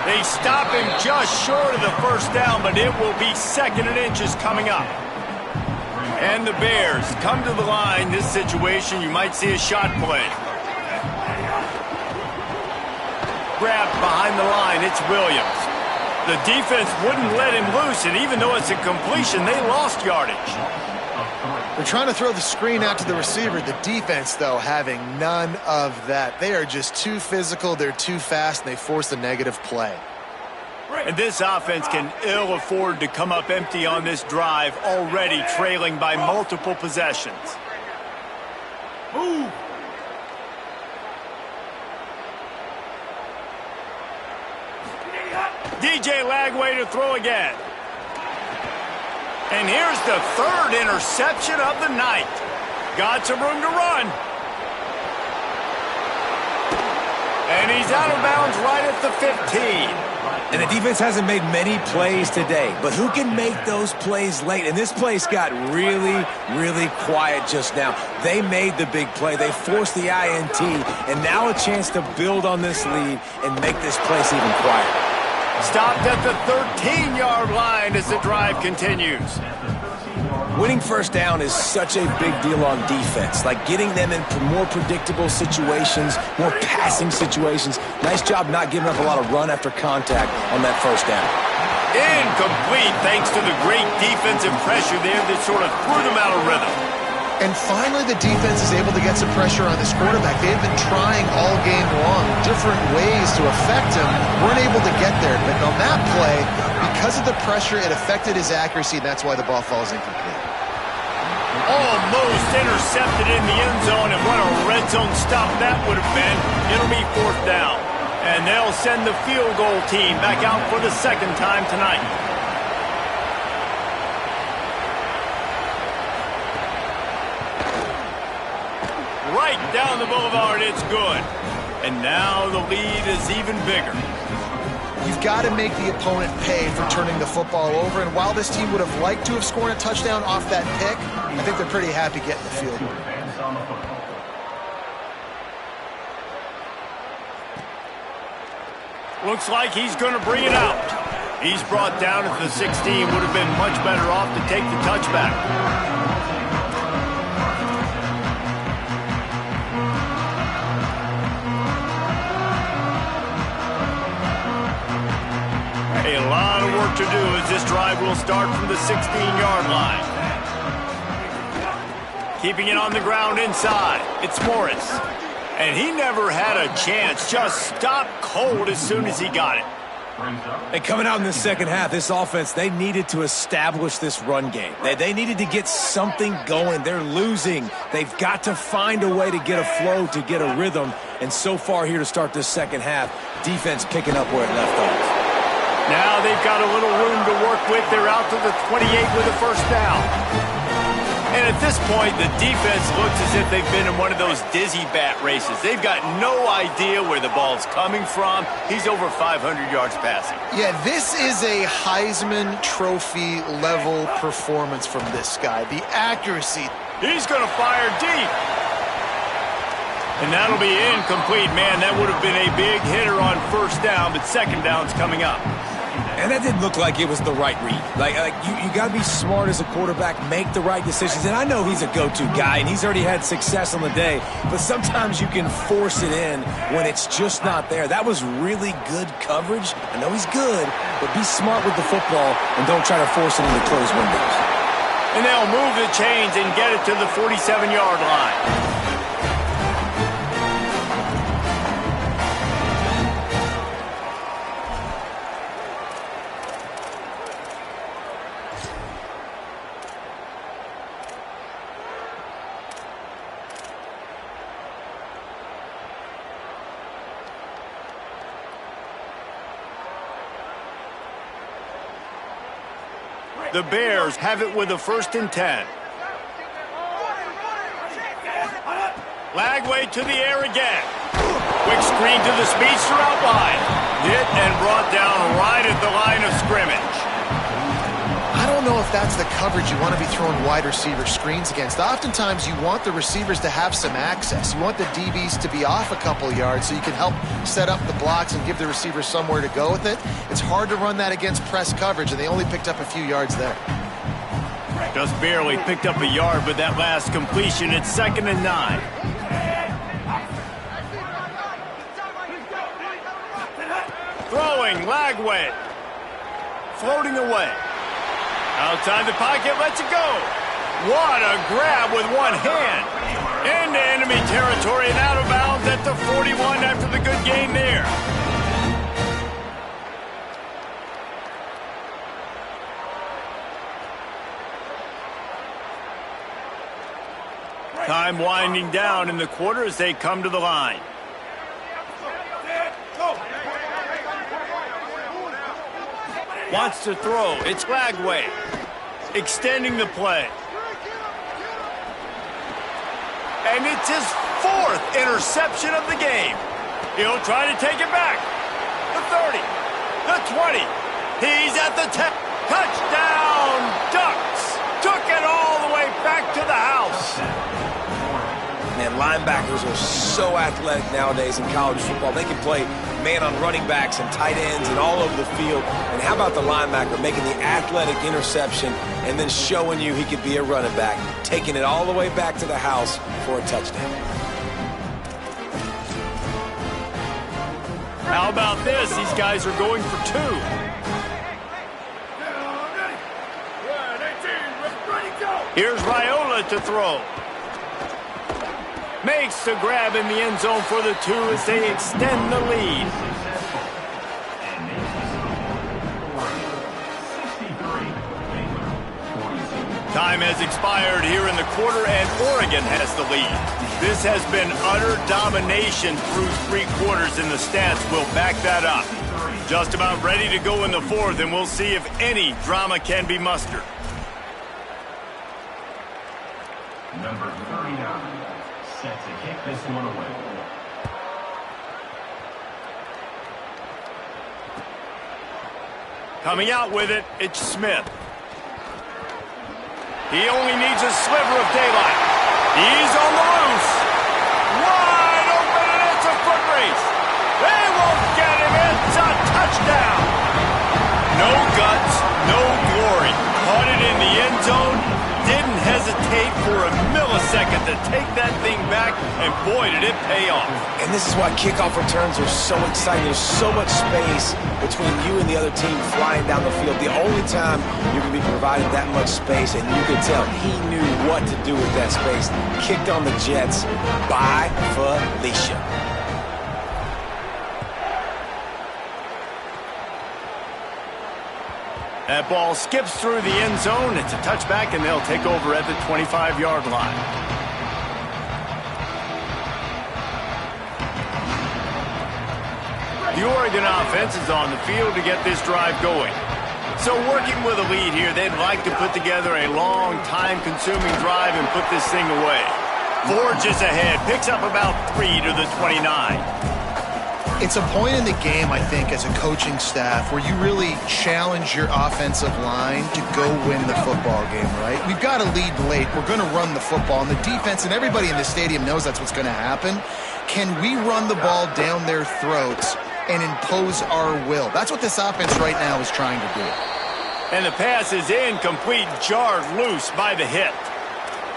They stop him just short of the first down, but it will be 2nd and inches coming up. And the Bears come to the line. This situation, you might see a shot play. Grabbed behind the line, it's Williams. The defense wouldn't let him loose, and even though it's a completion, they lost yardage. They're trying to throw the screen out to the receiver. The defense, though, having none of that. They are just too physical, they're too fast, and they force a negative play. And this offense can ill afford to come up empty on this drive, already trailing by multiple possessions. Move! DJ Lagway to throw again. And here's the 3rd interception of the night. Got some room to run. And he's out of bounds right at the 15. And the defense hasn't made many plays today, but who can make those plays late? And this place got really, really quiet just now. They made the big play. They forced the INT, and now a chance to build on this lead and make this place even quieter. Stopped at the 13-yard line as the drive continues. Winning first down is such a big deal on defense, like getting them in more predictable situations, more passing situations. Nice job not giving up a lot of run after contact on that first down. Incomplete thanks to the great defensive pressure there that sort of threw them out of rhythm. And finally, the defense is able to get some pressure on this quarterback. They've been trying all game long different ways to affect him. Weren't able to get there. But on that play, because of the pressure, it affected his accuracy. That's why the ball falls incomplete. Almost intercepted in the end zone, and what a red zone stop that would have been. It'll be 4th down. And they'll send the field goal team back out for the 2nd time tonight. Right down the boulevard, it's good. And now the lead is even bigger. You've got to make the opponent pay for turning the football over. And while this team would have liked to have scored a touchdown off that pick, I think they're pretty happy getting the field goal. Looks like he's going to bring it out. He's brought down at the 16. Would have been much better off to take the touchback. A lot of work to do as this drive will start from the 16-yard line. Keeping it on the ground inside. It's Morris. And he never had a chance. Just stopped cold as soon as he got it. And coming out in the second half, this offense, they needed to establish this run game. They needed to get something going. They're losing. They've got to find a way to get a flow, to get a rhythm. And so far here to start this second half, defense picking up where it left off. Now they've got a little room to work with. They're out to the 28 with a first down. And at this point, the defense looks as if they've been in one of those dizzy bat races. They've got no idea where the ball's coming from. He's over 500 yards passing. Yeah, this is a Heisman Trophy level performance from this guy. The accuracy. He's going to fire deep. And that'll be incomplete. Man, that would have been a big hitter on first down, but second down's coming up. And that didn't look like it was the right read. Like you got to be smart as a quarterback, make the right decisions. And I know he's a go-to guy, and he's already had success on the day. But sometimes you can force it in when it's just not there. That was really good coverage. I know he's good, but be smart with the football and don't try to force it into closed windows. And they'll move the chains and get it to the 47-yard line. The Bears have it with a 1st and 10. Lagway to the air again. Quick screen to the speedster out wide. Hit and brought down right at the line of scrimmage. I don't know if that's the coverage you want to be throwing wide receiver screens against. Oftentimes you want the receivers to have some access. You want the DBs to be off a couple yards so you can help set up the blocks and give the receiver somewhere to go with it. It's hard to run that against press coverage, and they only picked up a few yards there. Just barely picked up a yard with that last completion. It's 2nd and 9. Throwing, Lagway. Floating away. Outside the pocket, lets it go. What a grab with one hand. Into enemy territory and out of bounds at the 41 after the good game there. Time winding down in the quarter as they come to the line. Wants to throw. It's Lagway. Extending the play. And it's his 4th interception of the game. He'll try to take it back. The 30. The 20. He's at the 10. Touchdown, Ducks. Took it all the way back to the house. Man, linebackers are so athletic nowadays in college football. They can play man on running backs and tight ends and all over the field. And how about the linebacker making the athletic interception and then showing you he could be a running back, taking it all the way back to the house for a touchdown. How about this? These guys are going for 2. Here's Raiola to throw. Makes the grab in the end zone for the 2 as they extend the lead. Time has expired here in the quarter, and Oregon has the lead. This has been utter domination through 3 quarters, and the stats will back that up. Just about ready to go in the 4th, and we'll see if any drama can be mustered. Number 39. Set to kick this one away. Coming out with it, it's Smith. He only needs a sliver of daylight. He's on the loose. Wide open, and it's a foot race. They won't get him. It's a touchdown. No guts, no glory. Caught it in the end zone. Didn't hesitate for a millisecond second to take that thing back, and boy, did it pay off. And this is why kickoff returns are so exciting. There's so much space between you and the other team flying down the field. The only time you can be provided that much space, and you could tell he knew what to do with that space. Kicked on the Jets by Felicia. That ball skips through the end zone. It's a touchback, and they'll take over at the 25-yard line. The Oregon offense is on the field to get this drive going. So working with a lead here, they'd like to put together a long, time-consuming drive and put this thing away. Forges ahead, picks up about 3 to the 29. It's a point in the game, I think, as a coaching staff where you really challenge your offensive line to go win the football game, right? We've got to lead late. We're going to run the football. And the defense and everybody in the stadium knows that's what's going to happen. Can we run the ball down their throats and impose our will? That's what this offense right now is trying to do. And the pass is incomplete, jarred loose by the hit.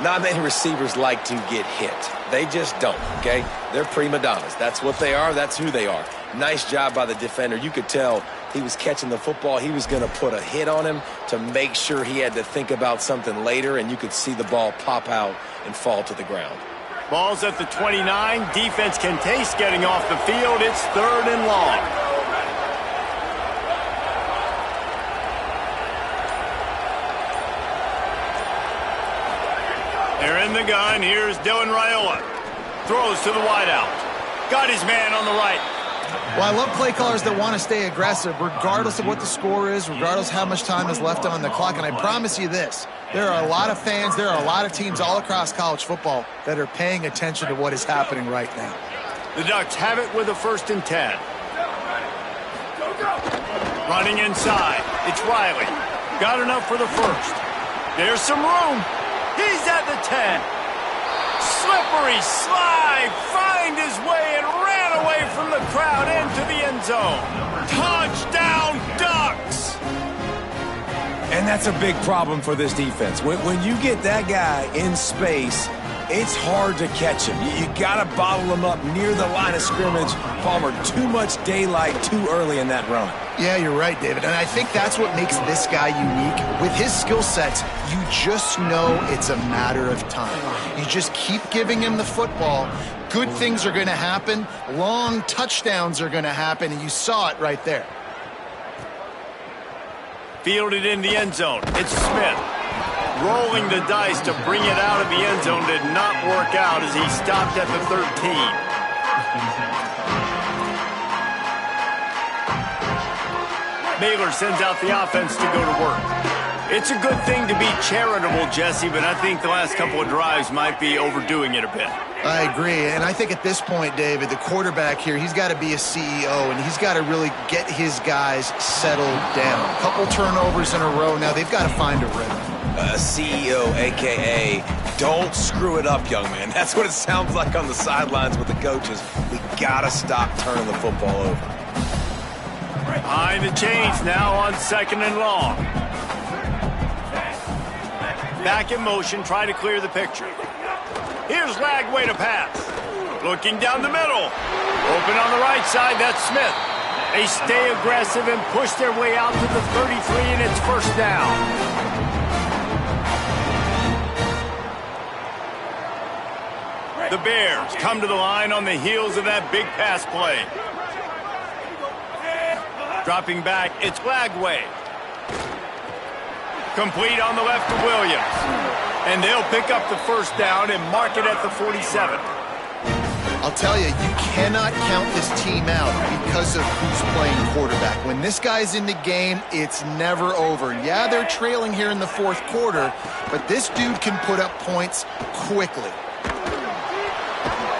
Not many receivers like to get hit. They just don't, okay? They're prima donnas. That's what they are. That's who they are. Nice job by the defender. You could tell he was catching the football. He was going to put a hit on him to make sure he had to think about something later, and you could see the ball pop out and fall to the ground. Ball's at the 29. Defense can taste getting off the field. It's 3rd and long. They're in the gun. Here's Dylan Raiola. Throws to the wideout. Got his man on the right. Well, I love play callers that want to stay aggressive, regardless of what the score is, regardless how much time is left on the clock. And I promise you this, there are a lot of fans, there are a lot of teams all across college football that are paying attention to what is happening right now. The Ducks have it with a 1st and 10. Running inside. It's Riley. Got enough for the first. There's some room. He's at the 10. Slippery slide. Find his way and ran away from the crowd into the end zone. Touchdown, Ducks! And that's a big problem for this defense. When you get that guy in space, it's hard to catch him. You got to bottle him up near the line of scrimmage. Palmer, too much daylight too early in that run. Yeah, you're right, David. And I think that's what makes this guy unique. With his skill sets, you just know it's a matter of time. You just keep giving him the football. Good things are going to happen. Long touchdowns are going to happen, and you saw it right there. Fielded in the end zone. It's Smith. Rolling the dice to bring it out of the end zone did not work out as he stopped at the 13. Baylor sends out the offense to go to work. It's a good thing to be charitable, Jesse, but I think the last couple of drives might be overdoing it a bit. I agree, and I think at this point, David, the quarterback here, he's got to be a CEO, and he's got to really get his guys settled down. A couple turnovers in a row. Now they've got to find a rhythm. CEO, a.k.a. don't screw it up, young man. That's what it sounds like on the sidelines with the coaches. We got to stop turning the football over. Behind the chains now on 2nd and long. Back in motion, try to clear the picture. Here's Lagway to pass. Looking down the middle. Open on the right side, that's Smith. They stay aggressive and push their way out to the 33, and it's 1st down. The Bears come to the line on the heels of that big pass play. Dropping back, it's Lagway. Complete on the left to Williams. And they'll pick up the 1st down and mark it at the 47. I'll tell you, you cannot count this team out because of who's playing quarterback. When this guy's in the game, it's never over. Yeah, they're trailing here in the 4th quarter, but this dude can put up points quickly.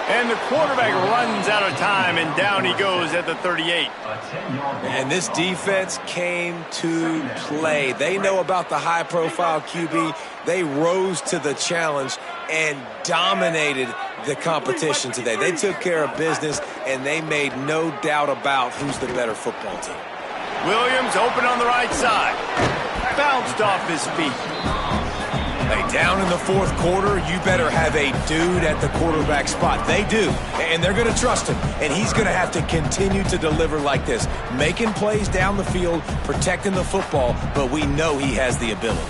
And the quarterback runs out of time, and down he goes at the 38. And this defense came to play. They know about the high-profile QB. They rose to the challenge and dominated the competition today. They took care of business, and they made no doubt about who's the better football team. Williams open on the right side. Bounced off his feet. Hey, down in the fourth quarter, you better have a dude at the quarterback spot. They do, and they're going to trust him. And he's going to have to continue to deliver like this, making plays down the field, protecting the football, but we know he has the ability.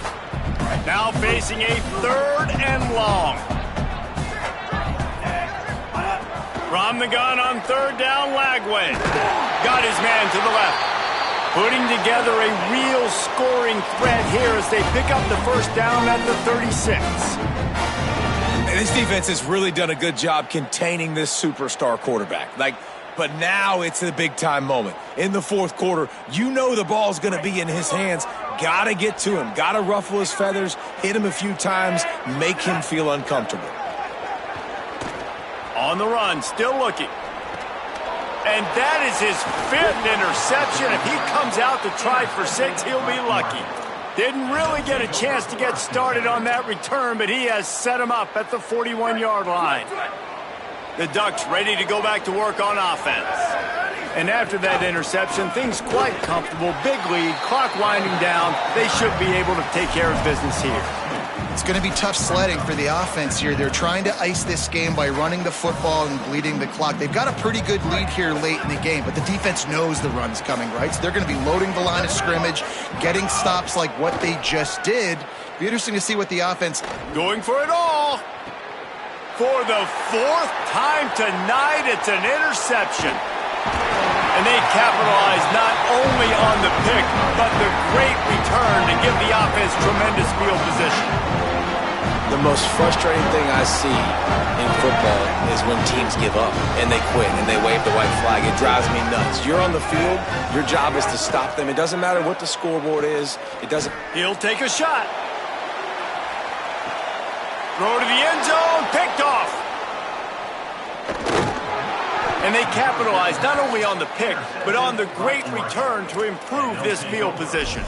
Now facing a 3rd and long. From the gun on 3rd down, Lagway. Got his man to the left. Putting together a real scoring threat here as they pick up the first down at the 36. And this defense has really done a good job containing this superstar quarterback. But now it's a big-time moment. In the fourth quarter, you know the ball's going to be in his hands. Got to get to him. Got to ruffle his feathers, hit him a few times, make him feel uncomfortable. On the run, still looking. And that is his 5th interception. If he comes out to try for 6, he'll be lucky. Didn't really get a chance to get started on that return, but he has set him up at the 41-yard line. The Ducks ready to go back to work on offense. And after that interception, things quite comfortable. Big lead, clock winding down. They should be able to take care of business here. It's going to be tough sledding for the offense here. They're trying to ice this game by running the football and bleeding the clock. They've got a pretty good lead here late in the game, but the defense knows the run's coming, right? So they're going to be loading the line of scrimmage, getting stops like what they just did. Be interesting to see what the offense... Going for it all. For the 4th time tonight, it's an interception. And they capitalize not only on the pick, but the great return to give the offense tremendous field position. The most frustrating thing I see in football is when teams give up and they quit and they wave the white flag. It drives me nuts. You're on the field. Your job is to stop them. It doesn't matter what the scoreboard is. It doesn't. He'll take a shot. Throw to the end zone. Picked off. And they capitalize not only on the pick, but on the great return to improve this field position.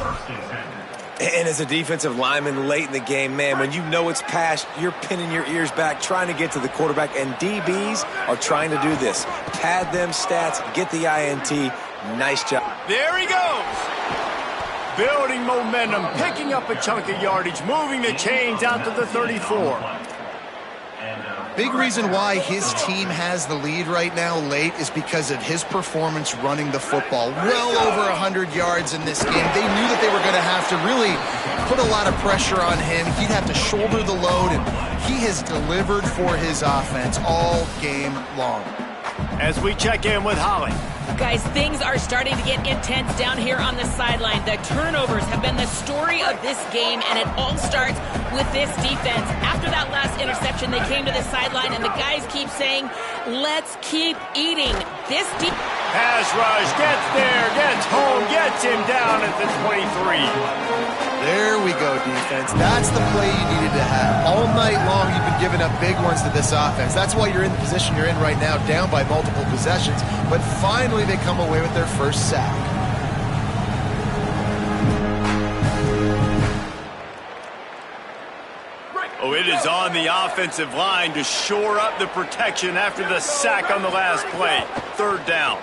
And as a defensive lineman late in the game, man, when you know it's past, you're pinning your ears back, trying to get to the quarterback, and DBs are trying to do this. Pad them stats, get the INT. Nice job. There he goes. Building momentum, picking up a chunk of yardage, moving the chains out to the 34. Big reason why his team has the lead right now late is because of his performance running the football. Well over 100 yards in this game. They knew that they were going to have to really put a lot of pressure on him. He'd have to shoulder the load, and he has delivered for his offense all game long. As we check in with Holly. Guys, things are starting to get intense down here on the sideline. The turnovers have been the story of this game, and it all starts with this defense. After that last interception, they came to the sideline, and the guys keep saying, let's keep eating. This pass rush gets there, gets home, gets him down at the 23. There we go, defense. That's the play you needed to have. All night long, you've been giving up big ones to this offense. That's why you're in the position you're in right now, down by multiple possessions. But finally, they come away with their first sack. Oh, it is on the offensive line to shore up the protection after the sack on the last play. 3rd down.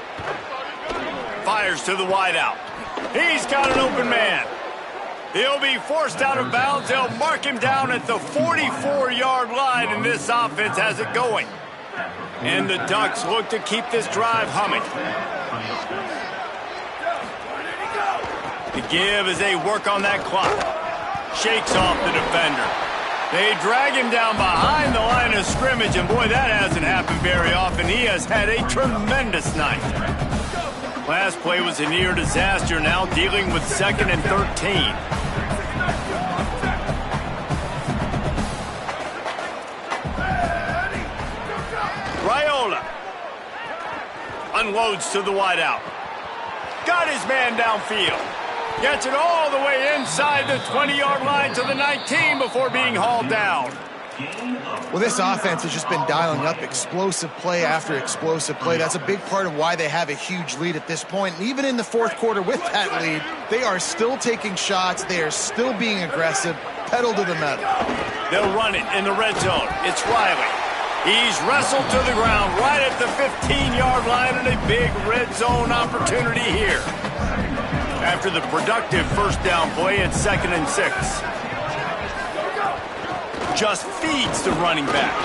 Fires to the wideout. He's got an open man. He'll be forced out of bounds. They'll mark him down at the 44-yard line, and this offense has it going. And the Ducks look to keep this drive humming. The give as they work on that clock. Shakes off the defender. They drag him down behind the line of scrimmage, and boy, that hasn't happened very often. He has had a tremendous night. Last play was a near disaster, now dealing with 2nd and 13. Raiola unloads to the wideout. Got his man downfield. Gets it all the way inside the 20-yard line to the 19 before being hauled down. Well, this offense has just been dialing up explosive play after explosive play. That's a big part of why they have a huge lead at this point. And even in the fourth quarter with that lead, they are still taking shots. They are still being aggressive. Pedal to the metal. They'll run it in the red zone. It's Riley. He's wrestled to the ground right at the 15-yard line, and a big red zone opportunity here. After the productive first down play, it's 2nd and 6. just feeds the running back.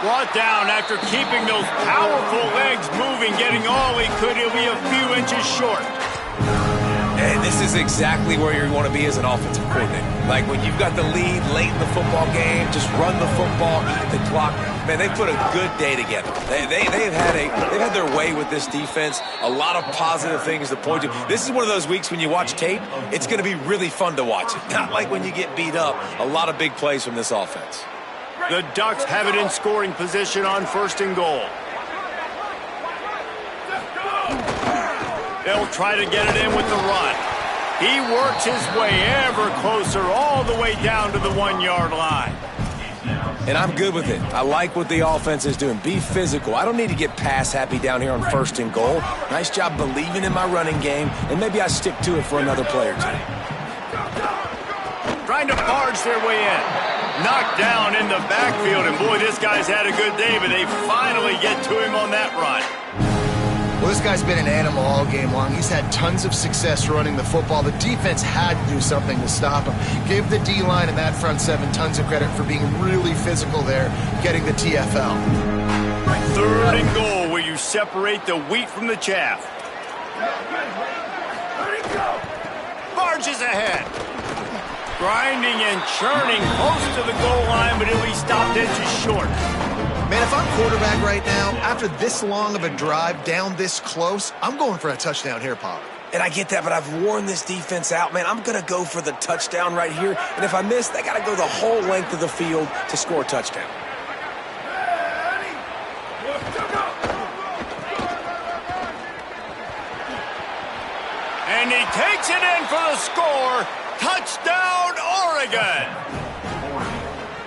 Brought down after keeping those powerful legs moving, getting all he could. He'll be a few inches short. And this is exactly where you want to be as an offensive coordinator. Like when you've got the lead late in the football game, just run the football, eat the clock. Man, they put a good day together. They've had their way with this defense. A lot of positive things to point to. This is one of those weeks when you watch tape, it's going to be really fun to watch it. Not like when you get beat up. A lot of big plays from this offense. The Ducks have it in scoring position on 1st and goal. They'll try to get it in with the run. He works his way ever closer all the way down to the 1-yard line. And I'm good with it. I like what the offense is doing. Be physical. I don't need to get pass happy down here on 1st and goal. Nice job believing in my running game, and maybe I stick to it for another play or two. Trying to barge their way in. Knocked down in the backfield, and boy, this guy's had a good day, but they finally get to him on that run. Well, this guy's been an animal all game long. He's had tons of success running the football. The defense had to do something to stop him. Give the D-line and that front seven tons of credit for being really physical there, getting the TFL. 3rd and goal, where you separate the wheat from the chaff. Barges ahead. Grinding and churning close to the goal line, but he'll be stopped inches short. Man, if I'm quarterback right now, after this long of a drive down this close, I'm going for a touchdown here, Pop. And I get that, but I've worn this defense out, man. I'm going to go for the touchdown right here. And if I miss, they got to go the whole length of the field to score a touchdown. And he takes it in for the score. Touchdown, Oregon!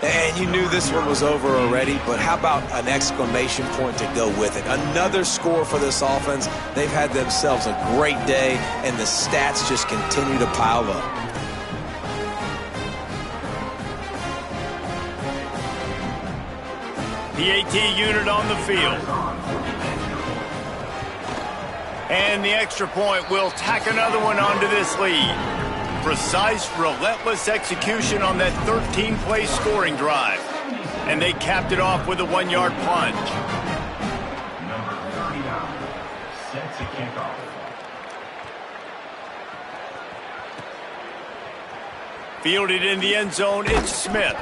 And you knew this one was over already, but how about an exclamation point to go with it? Another score for this offense. They've had themselves a great day, and the stats just continue to pile up. PAT unit on the field. And the extra point will tack another one onto this lead. Precise, relentless execution on that 13-play scoring drive. And they capped it off with a 1-yard plunge. Number 39, set to kick off. Fielded in the end zone, it's Smith.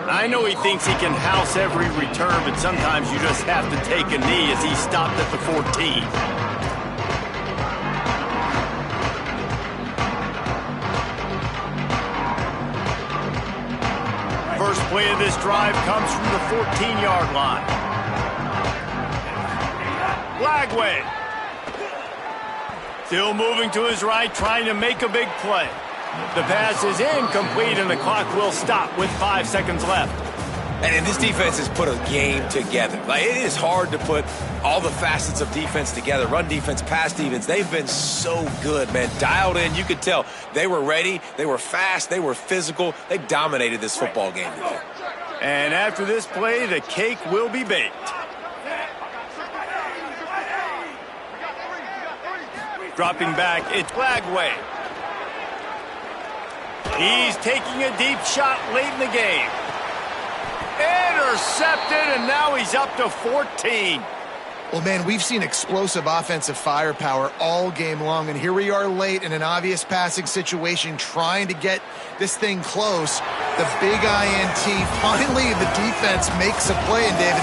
I know he thinks he can house every return, but sometimes you just have to take a knee as he stopped at the 14. First play of this drive comes from the 14-yard line. Lagway. Still moving to his right, trying to make a big play. The pass is incomplete, and the clock will stop with 5 seconds left. And this defense has put a game together. Like, it is hard to put all the facets of defense together. Run defense, pass defense. They've been so good, man. Dialed in. You could tell they were ready. They were fast. They were physical. They dominated this football game today. And after this play, the cake will be baked. Dropping back, it's Lagway. He's taking a deep shot late in the game. Intercepted, and now he's up to 14. Well, man, we've seen explosive offensive firepower all game long, and here we are late in an obvious passing situation trying to get this thing close. The big INT, finally the defense makes a play, and David,